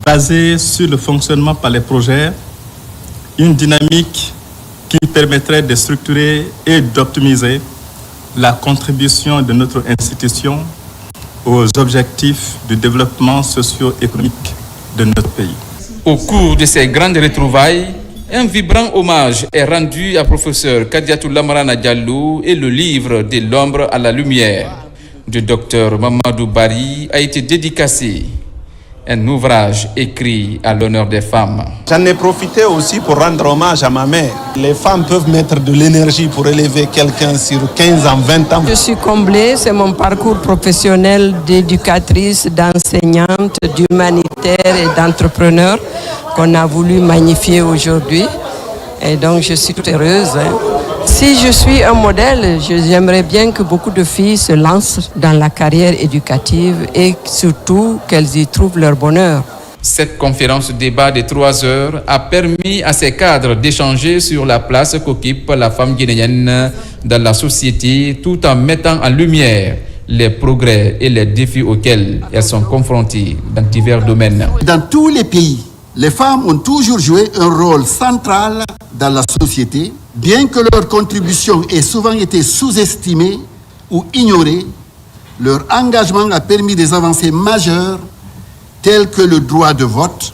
basée sur le fonctionnement par les projets, une dynamique qui permettrait de structurer et d'optimiser la contribution de notre institution aux objectifs du développement socio-économique de notre pays. Au cours de ces grandes retrouvailles, un vibrant hommage est rendu à professeur Kadiatou Lamarana Diallo et le livre De l'ombre à la lumière du docteur Mamadou Bari a été dédicacé. Un ouvrage écrit à l'honneur des femmes. J'en ai profité aussi pour rendre hommage à ma mère. Les femmes peuvent mettre de l'énergie pour élever quelqu'un sur 15 ans, 20 ans. Je suis comblée, c'est mon parcours professionnel d'éducatrice, d'enseignante, d'humanitaire et d'entrepreneur qu'on a voulu magnifier aujourd'hui. Et donc je suis toute heureuse. Si je suis un modèle, j'aimerais bien que beaucoup de filles se lancent dans la carrière éducative et surtout qu'elles y trouvent leur bonheur. Cette conférence débat de 3 heures a permis à ces cadres d'échanger sur la place qu'occupe la femme guinéenne dans la société tout en mettant en lumière les progrès et les défis auxquels elles sont confrontées dans divers domaines. Dans tous les pays, les femmes ont toujours joué un rôle central dans la société, bien que leur contribution ait souvent été sous-estimée ou ignorée. Leur engagement a permis des avancées majeures telles que le droit de vote,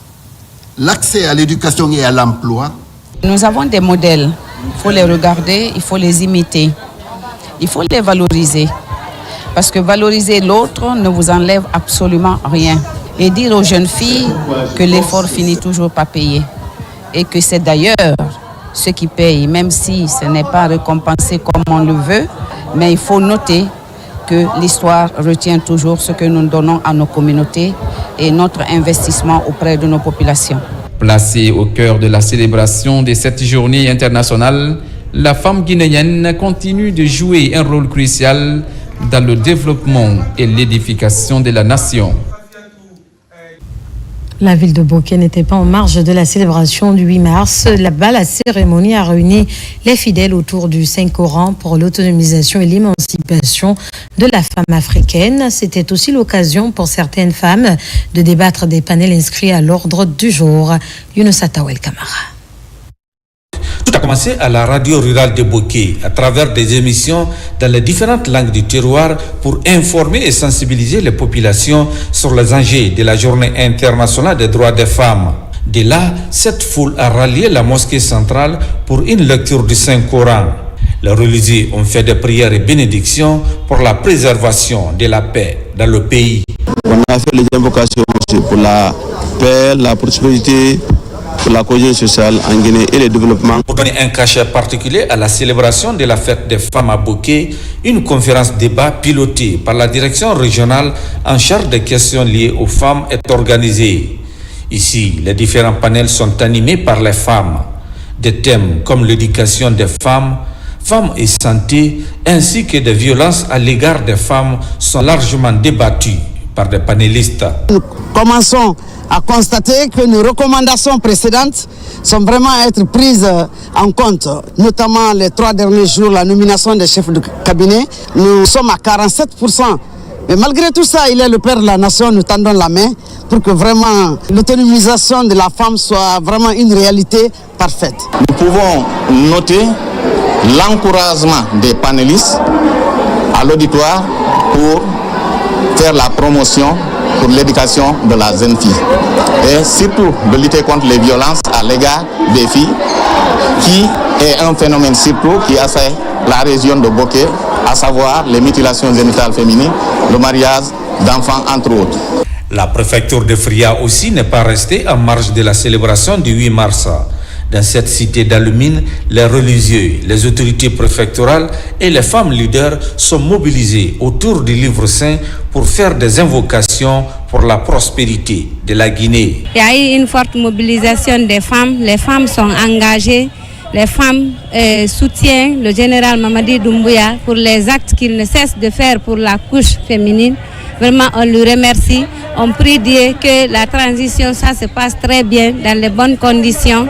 l'accès à l'éducation et à l'emploi. Nous avons des modèles, il faut les regarder, il faut les imiter, il faut les valoriser. Parce que valoriser l'autre ne vous enlève absolument rien. Et dire aux jeunes filles que l'effort finit toujours par payer. Et que c'est d'ailleurs ce qui paye, même si ce n'est pas récompensé comme on le veut. Mais il faut noter que l'histoire retient toujours ce que nous donnons à nos communautés et notre investissement auprès de nos populations. Placée au cœur de la célébration de cette journée internationale, la femme guinéenne continue de jouer un rôle crucial dans le développement et l'édification de la nation. La ville de Bouquet n'était pas en marge de la célébration du 8 mars. Là-bas, la cérémonie a réuni les fidèles autour du Saint-Coran pour l'autonomisation et l'émancipation de la femme africaine. C'était aussi l'occasion pour certaines femmes de débattre des panels inscrits à l'ordre du jour. Younous Atawel Kamara. Tout a commencé à la radio rurale de Bouquet, à travers des émissions dans les différentes langues du terroir pour informer et sensibiliser les populations sur les enjeux de la journée internationale des droits des femmes. De là, cette foule a rallié la mosquée centrale pour une lecture du Saint-Coran. Les religieux ont fait des prières et bénédictions pour la préservation de la paix dans le pays. On a fait les invocations pour la paix, la prospérité, pour la cohésion sociale en Guinée et le développement. Pour donner un cachet particulier à la célébration de la fête des femmes à Bouquet, une conférence débat pilotée par la direction régionale en charge des questions liées aux femmes est organisée. Ici, les différents panels sont animés par les femmes. Des thèmes comme l'éducation des femmes, femmes et santé, ainsi que des violences à l'égard des femmes sont largement débattus par des panélistes. Nous commençons à constater que nos recommandations précédentes sont vraiment à être prises en compte, notamment les 3 derniers jours, la nomination des chefs de cabinet. Nous sommes à 47% Mais malgré tout ça, il est le père de la nation, nous tendons la main pour que vraiment l'autonomisation de la femme soit vraiment une réalité parfaite. Nous pouvons noter l'encouragement des panélistes à l'auditoire pour faire la promotion pour l'éducation de la jeune fille et surtout de lutter contre les violences à l'égard des filles qui est un phénomène surtout qui assaille la région de Boké, à savoir les mutilations génitales féminines, le mariage d'enfants entre autres. La préfecture de Fria aussi n'est pas restée en marge de la célébration du 8 mars. Dans cette cité d'Alumine, les religieux, les autorités préfectorales et les femmes leaders sont mobilisés autour du livre saint pour faire des invocations pour la prospérité de la Guinée. Il y a eu une forte mobilisation des femmes. Les femmes sont engagées. Les femmes soutiennent le général Mamadi Doumbouya pour les actes qu'il ne cesse de faire pour la couche féminine. Vraiment, on lui remercie. On prie Dieu que la transition, ça se passe très bien, dans les bonnes conditions.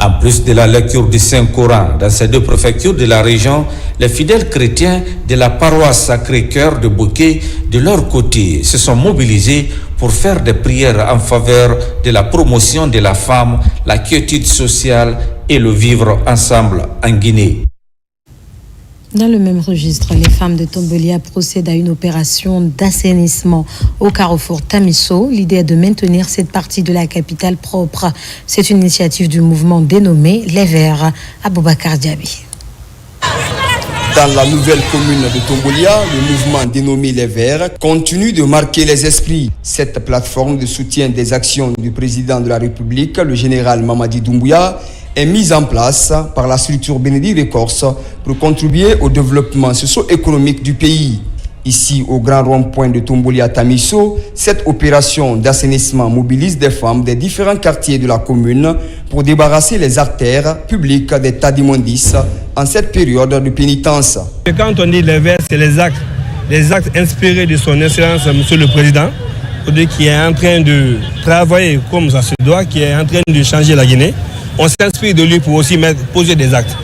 En plus de la lecture du Saint-Coran dans ces deux préfectures de la région, les fidèles chrétiens de la paroisse Sacré-Cœur de Boké, de leur côté, se sont mobilisés pour faire des prières en faveur de la promotion de la femme, la quiétude sociale et le vivre ensemble en Guinée. Dans le même registre, les femmes de Tombolia procèdent à une opération d'assainissement au carrefour Tamiso. L'idée est de maintenir cette partie de la capitale propre. C'est une initiative du mouvement dénommé Les Verts. Aboubakar Diaby. Dans la nouvelle commune de Tombolia, le mouvement dénommé Les Verts continue de marquer les esprits. Cette plateforme de soutien des actions du président de la République, le général Mamadi Doumbouya, est mise en place par la structure Bénédicte Records pour contribuer au développement socio-économique du pays. Ici, au grand rond-point de Tombolia Tamiso, cette opération d'assainissement mobilise des femmes des différents quartiers de la commune pour débarrasser les artères publiques des tas d'immondices en cette période de pénitence. Et quand on dit les verts, c'est les actes inspirés de son excellence, Monsieur le Président, qui est en train de travailler comme ça se doit, qui est en train de changer la Guinée. On s'inspire de lui pour aussi poser des actes.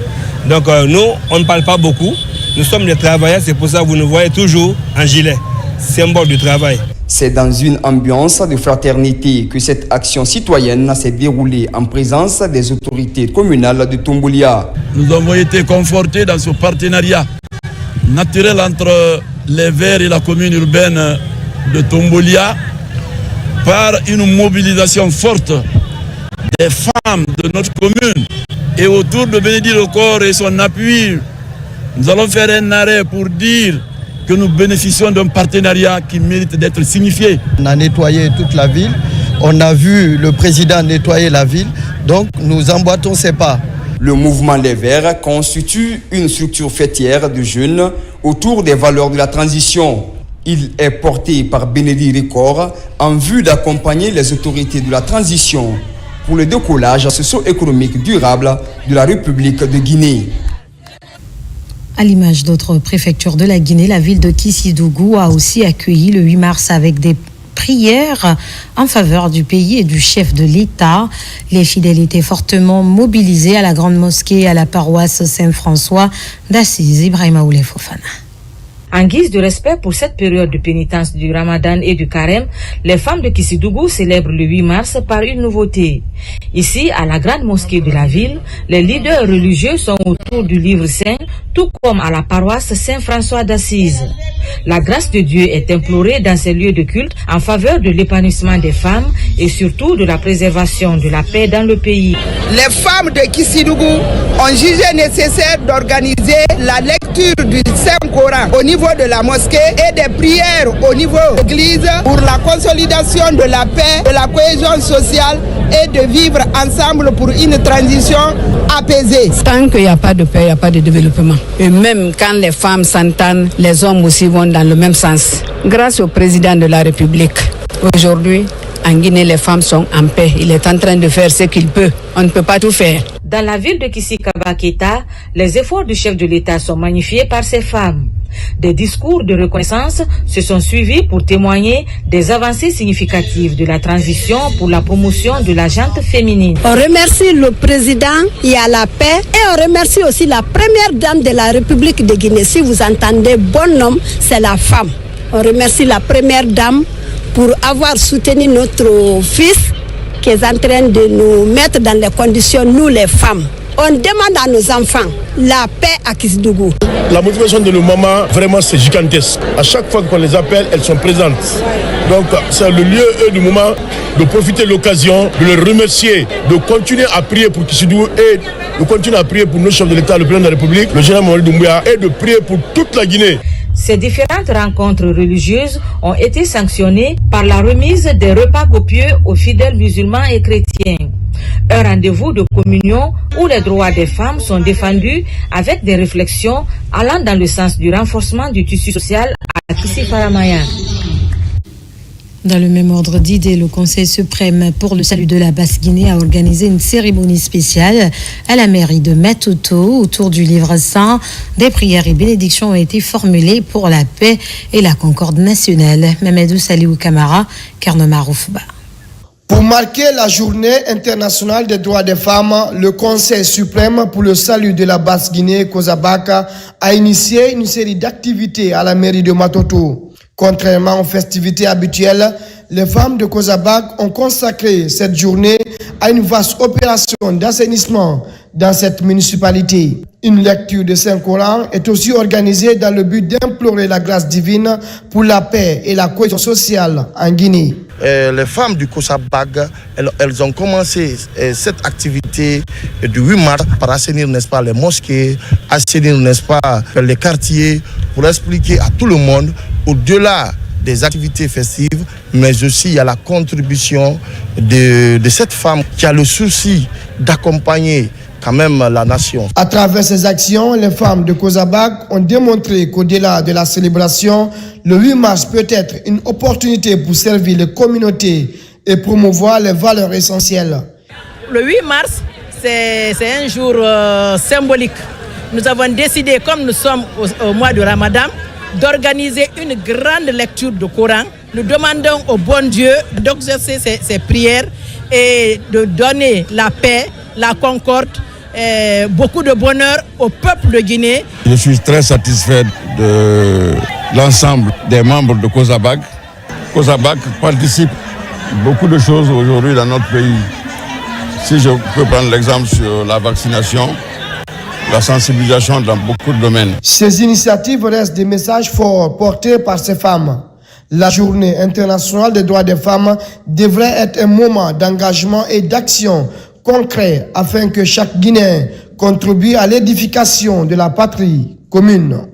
Donc nous, on ne parle pas beaucoup. Nous sommes des travailleurs, c'est pour ça que vous nous voyez toujours en gilet, symbole du travail. C'est dans une ambiance de fraternité que cette action citoyenne s'est déroulée en présence des autorités communales de Tombolia. Nous avons été confortés dans ce partenariat naturel entre les Verts et la commune urbaine de Tombolia par une mobilisation forte des femmes de notre commune et autour de Bénédicte Records et son appui. Nous allons faire un arrêt pour dire que nous bénéficions d'un partenariat qui mérite d'être signifié. On a nettoyé toute la ville, on a vu le président nettoyer la ville, donc nous emboîtons ses pas. Le mouvement Les Verts constitue une structure fêtière de jeunes autour des valeurs de la transition. Il est porté par Bénédicte Records en vue d'accompagner les autorités de la transition pour le décollage socio-économique durable de la République de Guinée. À l'image d'autres préfectures de la Guinée, la ville de Kissidougou a aussi accueilli le 8 mars avec des prières en faveur du pays et du chef de l'État. Les fidèles étaient fortement mobilisés à la grande mosquée et à la paroisse Saint-François d'Assise. Ibrahima Oulé Fofana. En guise de respect pour cette période de pénitence du Ramadan et du Carême, les femmes de Kissidougou célèbrent le 8 mars par une nouveauté. Ici, à la grande mosquée de la ville, les leaders religieux sont autour du livre saint, tout comme à la paroisse Saint-François d'Assise. La grâce de Dieu est implorée dans ces lieux de culte en faveur de l'épanouissement des femmes et surtout de la préservation de la paix dans le pays. Les femmes de Kissidougou ont jugé nécessaire d'organiser la lecture du Saint-Coran au niveau de la mosquée et des prières au niveau de l'église pour la consolidation de la paix, de la cohésion sociale et de vivre ensemble pour une transition apaisée. Tant qu'il n'y a pas de paix, il n'y a pas de développement. Et même quand les femmes s'entendent, les hommes aussi vont dans le même sens. Grâce au président de la République, aujourd'hui, en Guinée, les femmes sont en paix. Il est en train de faire ce qu'il peut. On ne peut pas tout faire. Dans la ville de Kissi-Kabaketa, les efforts du chef de l'État sont magnifiés par ces femmes. Des discours de reconnaissance se sont suivis pour témoigner des avancées significatives de la transition pour la promotion de la gente féminine. On remercie le président, il y a la paix, et on remercie aussi la première dame de la République de Guinée. Si vous entendez bon homme, c'est la femme. On remercie la première dame pour avoir soutenu notre fils qui est en train de nous mettre dans les conditions, nous les femmes. On demande à nos enfants la paix à Kissidougou. La motivation de nos mamans, vraiment, c'est gigantesque. À chaque fois qu'on les appelle, elles sont présentes. Donc, c'est le lieu et le moment de profiter de l'occasion, de les remercier, de continuer à prier pour Kissidougou et de continuer à prier pour nos chefs de l'État, le président de la République, le général Mamadi Doumbouya, et de prier pour toute la Guinée. Ces différentes rencontres religieuses ont été sanctionnées par la remise des repas copieux aux fidèles musulmans et chrétiens. Un rendez-vous de communion où les droits des femmes sont défendus avec des réflexions allant dans le sens du renforcement du tissu social à Kissi-Faramaya. Dans le même ordre d'idées, le Conseil suprême pour le salut de la Basse-Guinée a organisé une cérémonie spéciale à la mairie de Matoto. Autour du livre saint, des prières et bénédictions ont été formulées pour la paix et la concorde nationale. Mamadou Saliou Kamara, Karnoma Roufba. Pour marquer la journée internationale des droits des femmes, le Conseil suprême pour le salut de la Basse-Guinée, Kozabak, a initié une série d'activités à la mairie de Matoto. Contrairement aux festivités habituelles, les femmes de Kozabak ont consacré cette journée à une vaste opération d'assainissement dans cette municipalité. Une lecture de Saint-Coran est aussi organisée dans le but d'implorer la grâce divine pour la paix et la cohésion sociale en Guinée. Les femmes du Kozabak, elles ont commencé cette activité du 8 mars par assainir, n'est-ce pas, les mosquées, assainir, n'est-ce pas, les quartiers, pour expliquer à tout le monde, au-delà des activités festives, mais aussi il y a la contribution de cette femme qui a le souci d'accompagner quand même la nation. À travers ces actions, les femmes de Kozabak ont démontré qu'au-delà de la célébration, le 8 mars peut être une opportunité pour servir les communautés et promouvoir les valeurs essentielles. Le 8 mars, c'est un jour symbolique. Nous avons décidé, comme nous sommes au mois de Ramadan, d'organiser une grande lecture du Coran. Nous demandons au bon Dieu d'exercer ces prières et de donner la paix, la concorde, beaucoup de bonheur au peuple de Guinée. Je suis très satisfait de l'ensemble des membres de Kozabak. Kozabak participe à beaucoup de choses aujourd'hui dans notre pays. Si je peux prendre l'exemple sur la vaccination, la sensibilisation dans beaucoup de domaines. Ces initiatives restent des messages forts portés par ces femmes. La journée internationale des droits des femmes devrait être un moment d'engagement et d'action concret afin que chaque Guinéen contribue à l'édification de la patrie commune.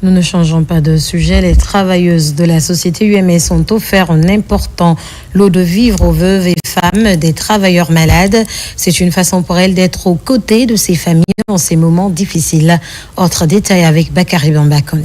Nous ne changeons pas de sujet. Les travailleuses de la société UMS ont offert un important lot de vivres aux veuves et femmes des travailleurs malades. C'est une façon pour elles d'être aux côtés de ces familles en ces moments difficiles. Autre détail avec Bakary Bambakone.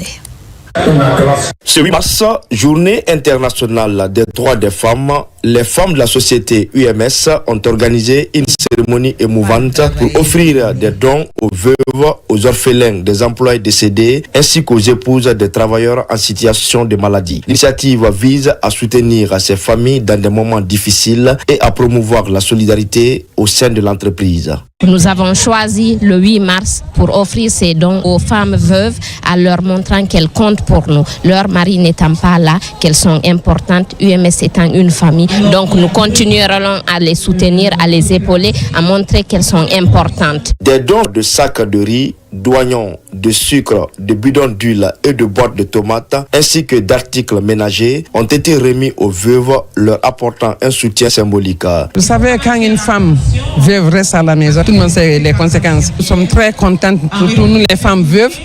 Ce 8 mars, journée internationale des droits des femmes, les femmes de la société UMS ont organisé une cérémonie émouvante pour offrir des dons aux veuves, aux orphelins des employés décédés ainsi qu'aux épouses des travailleurs en situation de maladie. L'initiative vise à soutenir ces familles dans des moments difficiles et à promouvoir la solidarité au sein de l'entreprise. Nous avons choisi le 8 mars pour offrir ces dons aux femmes veuves en leur montrant qu'elles comptent pour nous. Leur mari n'étant pas là, qu'elles sont importantes, UMS étant une famille. Donc nous continuerons à les soutenir, à les épauler, à montrer qu'elles sont importantes. Des dons de sacs de riz, d'oignons, de sucre, de bidons d'huile et de boîtes de tomates, ainsi que d'articles ménagers, ont été remis aux veuves, leur apportant un soutien symbolique. Vous savez, quand une femme veuve reste à la maison, tout le monde sait les conséquences. Nous sommes très contents, surtout nous les femmes veuves.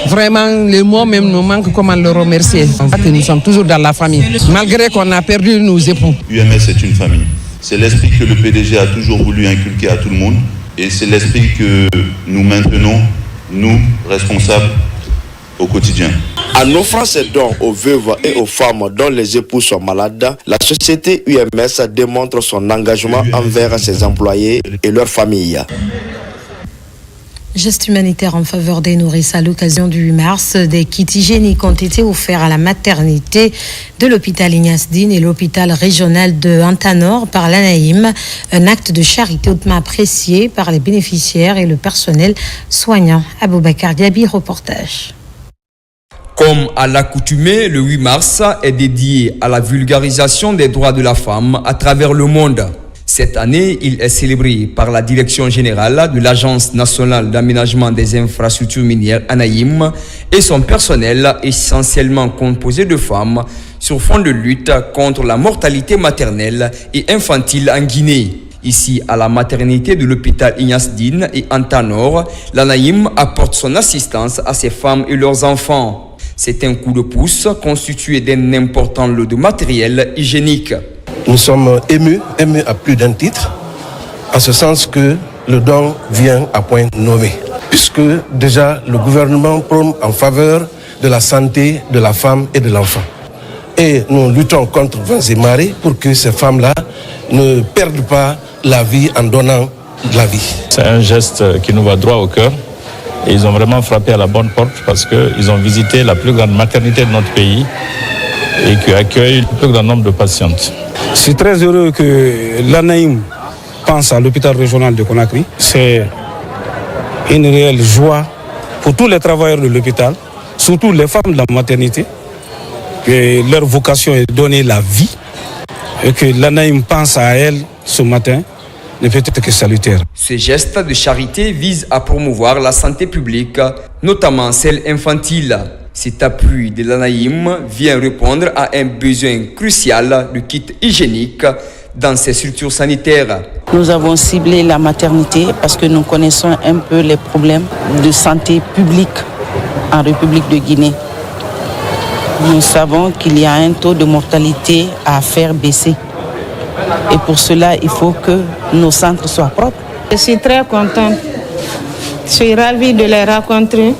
Vraiment, les mots même nous manquent, comment le remercier. Nous sommes toujours dans la famille, malgré qu'on a perdu nos époux. UMS est une famille. C'est l'esprit que le PDG a toujours voulu inculquer à tout le monde. Et c'est l'esprit que nous maintenons, nous, responsables, au quotidien. En offrant ces dons aux veuves et aux femmes dont les époux sont malades, la société UMS démontre son engagement envers ses employés et leurs familles. Geste humanitaire en faveur des nourrices à l'occasion du 8 mars. Des kits hygiéniques ont été offerts à la maternité de l'hôpital Ignace Dine et l'hôpital régional de Antanor par l'ANAïM. Un acte de charité hautement apprécié par les bénéficiaires et le personnel soignant. Aboubakar Diaby, reportage. Comme à l'accoutumée, le 8 mars est dédié à la vulgarisation des droits de la femme à travers le monde. Cette année, il est célébré par la Direction générale de l'Agence nationale d'aménagement des infrastructures minières ANAIM et son personnel essentiellement composé de femmes sur fond de lutte contre la mortalité maternelle et infantile en Guinée. Ici, à la maternité de l'hôpital Ignace Dine et Antanor, l'ANAIM apporte son assistance à ces femmes et leurs enfants. C'est un coup de pouce constitué d'un important lot de matériel hygiénique. Nous sommes émus à plus d'un titre, en ce sens que le don vient à point nommé, puisque déjà le gouvernement prône en faveur de la santé de la femme et de l'enfant. Et nous luttons contre vents et marées pour que ces femmes-là ne perdent pas la vie en donnant la vie. C'est un geste qui nous va droit au cœur. Et ils ont vraiment frappé à la bonne porte parce qu'ils ont visité la plus grande maternité de notre pays et qui accueille le plus grand nombre de patientes. Je suis très heureux que l'ANAIM pense à l'hôpital régional de Conakry. C'est une réelle joie pour tous les travailleurs de l'hôpital, surtout les femmes de la maternité, que leur vocation est de donner la vie et que l'ANAIM pense à elles ce matin ne peut être que salutaire. Ce geste de charité vise à promouvoir la santé publique, notamment celle infantile. Cet appui de l'ANAIM vient répondre à un besoin crucial de kits hygiéniques dans ces structures sanitaires. Nous avons ciblé la maternité parce que nous connaissons un peu les problèmes de santé publique en République de Guinée. Nous savons qu'il y a un taux de mortalité à faire baisser. Et pour cela, il faut que nos centres soient propres. Je suis très contente. Je suis ravie de les rencontrer.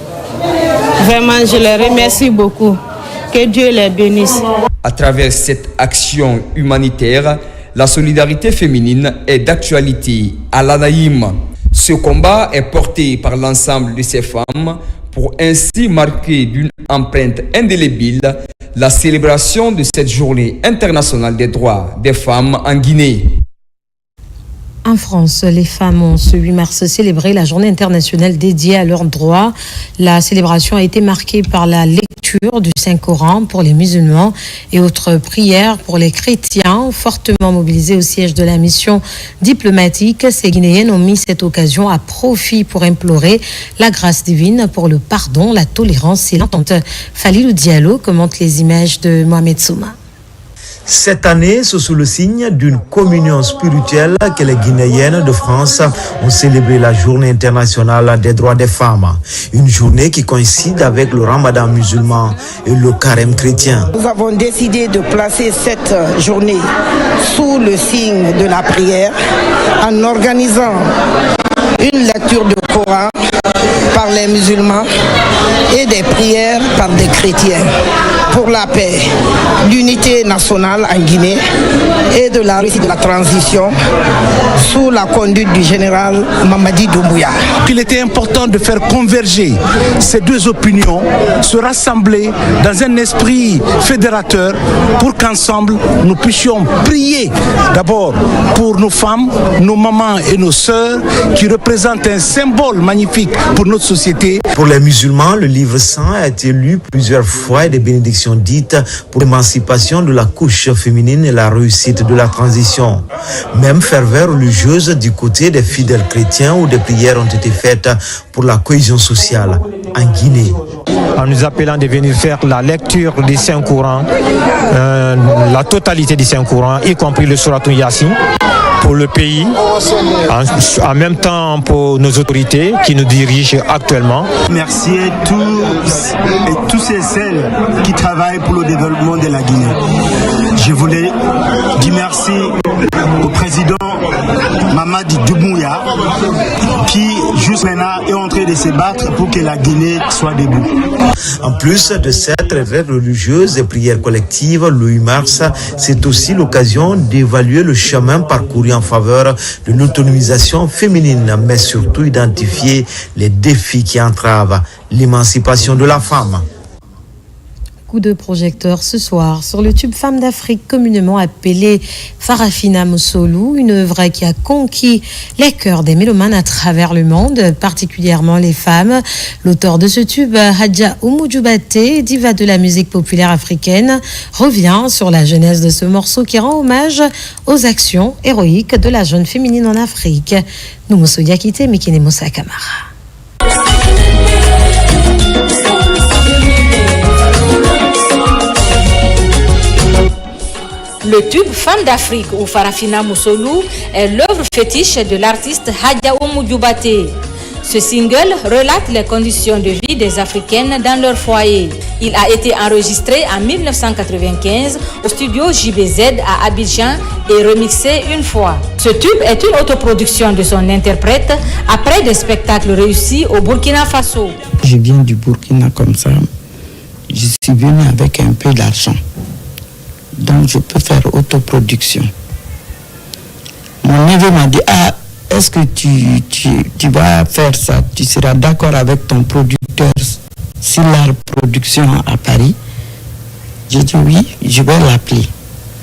Vraiment, je les remercie beaucoup. Que Dieu les bénisse. À travers cette action humanitaire, la solidarité féminine est d'actualité à l'ANAIM. Ce combat est porté par l'ensemble de ces femmes pour ainsi marquer d'une empreinte indélébile la célébration de cette journée internationale des droits des femmes en Guinée. En France, les femmes ont ce 8 mars célébré la journée internationale dédiée à leurs droits. La célébration a été marquée par la lecture du Saint-Coran pour les musulmans et autres prières pour les chrétiens. Fortement mobilisés au siège de la mission diplomatique, ces Guinéennes ont mis cette occasion à profit pour implorer la grâce divine pour le pardon, la tolérance et l'entente. Falilou Diallo commente les images de Mohamed Souma. Cette année, c'est sous le signe d'une communion spirituelle que les Guinéennes de France ont célébré la journée internationale des droits des femmes. Une journée qui coïncide avec le Ramadan musulman et le carême chrétien. Nous avons décidé de placer cette journée sous le signe de la prière en organisant une lecture du Coran par les musulmans et des prières par des chrétiens pour la paix, l'unité nationale en Guinée et de la réussite de la transition sous la conduite du général Mamadi Doumbouya. Il était important de faire converger ces deux opinions, se rassembler dans un esprit fédérateur pour qu'ensemble nous puissions prier d'abord pour nos femmes, nos mamans et nos sœurs qui représentent un symbole magnifique pour notre société. Pour les musulmans, le livre saint a été lu plusieurs fois et des bénédictions dites pour l'émancipation de la couche féminine et la réussite de la transition. Même ferveur religieuse du côté des fidèles chrétiens où des prières ont été faites pour la cohésion sociale en Guinée. En nous appelant de venir faire la lecture du Saint-Coran, la totalité du Saint-Coran, y compris le Souratul Yasin, pour le pays, en même temps pour nos autorités qui nous dirigent actuellement. Merci à tous et celles qui travaillent pour le développement de la Guinée. Je voulais dire merci au président Mamadi Doumbouya qui, juste maintenant, est en train de se battre pour que la Guinée soit debout. En plus de cette retraite religieuse et prières collectives, le 8 mars, c'est aussi l'occasion d'évaluer le chemin parcouru en faveur de l'autonomisation féminine, mais surtout identifier les défis qui entravent l'émancipation de la femme. Coup de projecteur ce soir sur le tube Femme d'Afrique, communément appelé Farafina Mousolou, une œuvre qui a conquis les cœurs des mélomanes à travers le monde, particulièrement les femmes. L'auteur de ce tube, Hadja Oumou Djoubate, diva de la musique populaire africaine, revient sur la genèse de ce morceau qui rend hommage aux actions héroïques de la jeune féminine en Afrique. Noumousou Diakité, Mikine Moussa Kamara. Le tube Femme d'Afrique ou Farafina Mousolou est l'œuvre fétiche de l'artiste Hadja Oumou Djoubate. Ce single relate les conditions de vie des Africaines dans leur foyer. Il a été enregistré en 1995 au studio JBZ à Abidjan et remixé une fois. Ce tube est une autoproduction de son interprète après des spectacles réussis au Burkina Faso. Je viens du Burkina comme ça. Je suis venu avec un peu d'argent. Donc je peux faire autoproduction. Mon neveu m'a dit, est-ce que tu vas faire ça? Tu seras d'accord avec ton producteur Silla Production à Paris? J'ai dit oui, je vais l'appeler.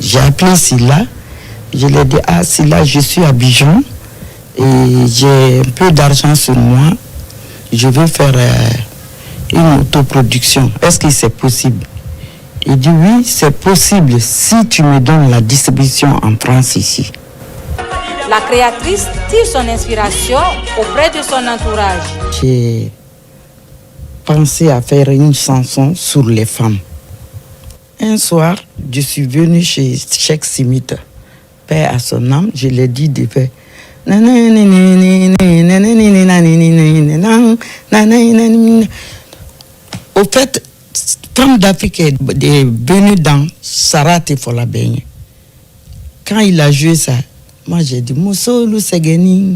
J'ai appelé Silla. Je lui ai dit, Silla, je suis à Abidjan et j'ai un peu d'argent sur moi. Je veux faire une autoproduction. Est-ce que c'est possible? Il dit oui, c'est possible si tu me donnes la distribution en France ici. La créatrice tire son inspiration auprès de son entourage. J'ai pensé à faire une chanson sur les femmes. Un soir, je suis venu chez Cheikh Simita, paix à son âme, je lui ai dit de faire. Au fait, Femme d'Afrique est venue dans Sarat et Folabeigne. Quand il a joué ça, moi j'ai dit Mousolou Segeninde,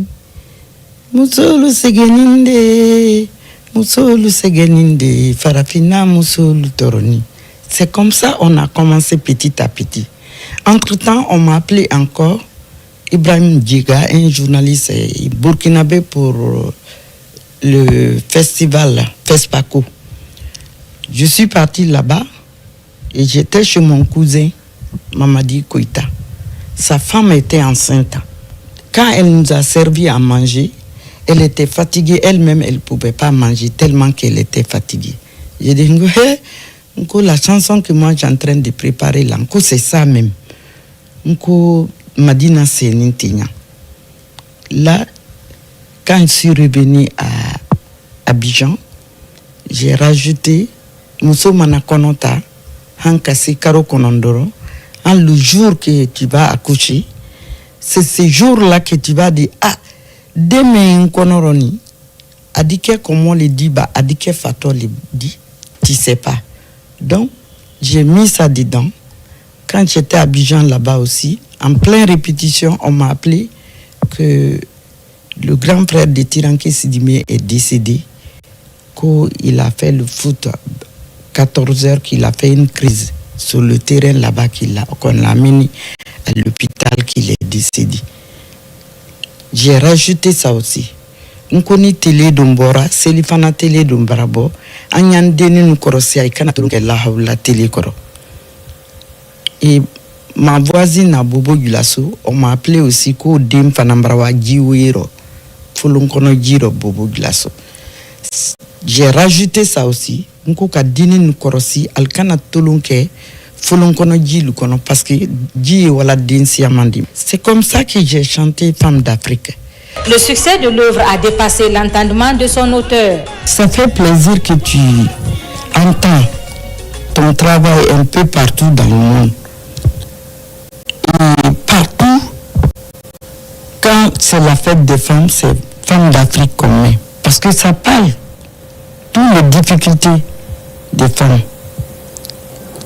Farafina Mousolou Toroni. C'est comme ça on a commencé petit à petit. Entre-temps, on m'a appelé encore Ibrahim Djiga, un journaliste burkinabé pour le festival FESPACO. Je suis parti là-bas et j'étais chez mon cousin, Mamadi Koïta. Sa femme était enceinte. Quand elle nous a servi à manger, elle était fatiguée. Elle-même, elle ne pouvait pas manger tellement qu'elle était fatiguée. J'ai dit, la chanson que moi j'ai en train de préparer là, c'est ça même. Madina Senintigna. Là, quand je suis revenu à Abidjan, j'ai rajouté Mousso Manakonota, Hankasi Karo Konondoro. Le jour que tu vas accoucher, c'est ce jour-là que tu vas dire, demain, Konoroni, Adike, comment le dit, Adike Fato le dit, tu sais pas. Donc, j'ai mis ça dedans. Quand j'étais à Abidjan là-bas aussi, en pleine répétition, on m'a appelé que le grand frère de Tiranké Sidimé est décédé, qu'il a fait le foot 14 heures, qu'il a fait une crise sur le terrain là-bas, qu'on l'a amené à l'hôpital, qu'il est décédé. J'ai rajouté ça aussi. Nous connaissons télé d'Ombora, c'est l'ifana télé d'Ombarabo, Anyandeni nous corrosia et la télé koro. Et ma voisine à Bobo Gulasso, on m'a appelé aussi ko Dim Fanambrawa Jiwiro, Fulunkono Jiro Bobo Gulasso. J'ai rajouté ça aussi. Parce que c'est comme ça que j'ai chanté Femme d'Afrique. Le succès de l'œuvre a dépassé l'entendement de son auteur. Ça fait plaisir que tu entends ton travail un peu partout dans le monde. Et partout, quand c'est la fête des femmes, c'est Femme d'Afrique qu'on met. Parce que ça parle toutes les difficultés des femmes.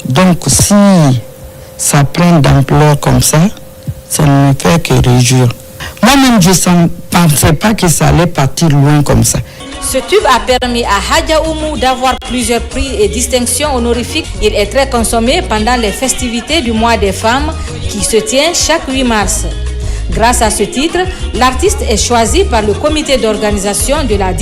Donc si ça prend d'ampleur comme ça ne me fait que réjouir. Moi-même, je ne pensais pas que ça allait partir loin comme ça. Ce tube a permis à Hadja Oumou d'avoir plusieurs prix et distinctions honorifiques. Il est très consommé pendant les festivités du mois des femmes qui se tient chaque 8 mars. Grâce à ce titre, l'artiste est choisi par le comité d'organisation de la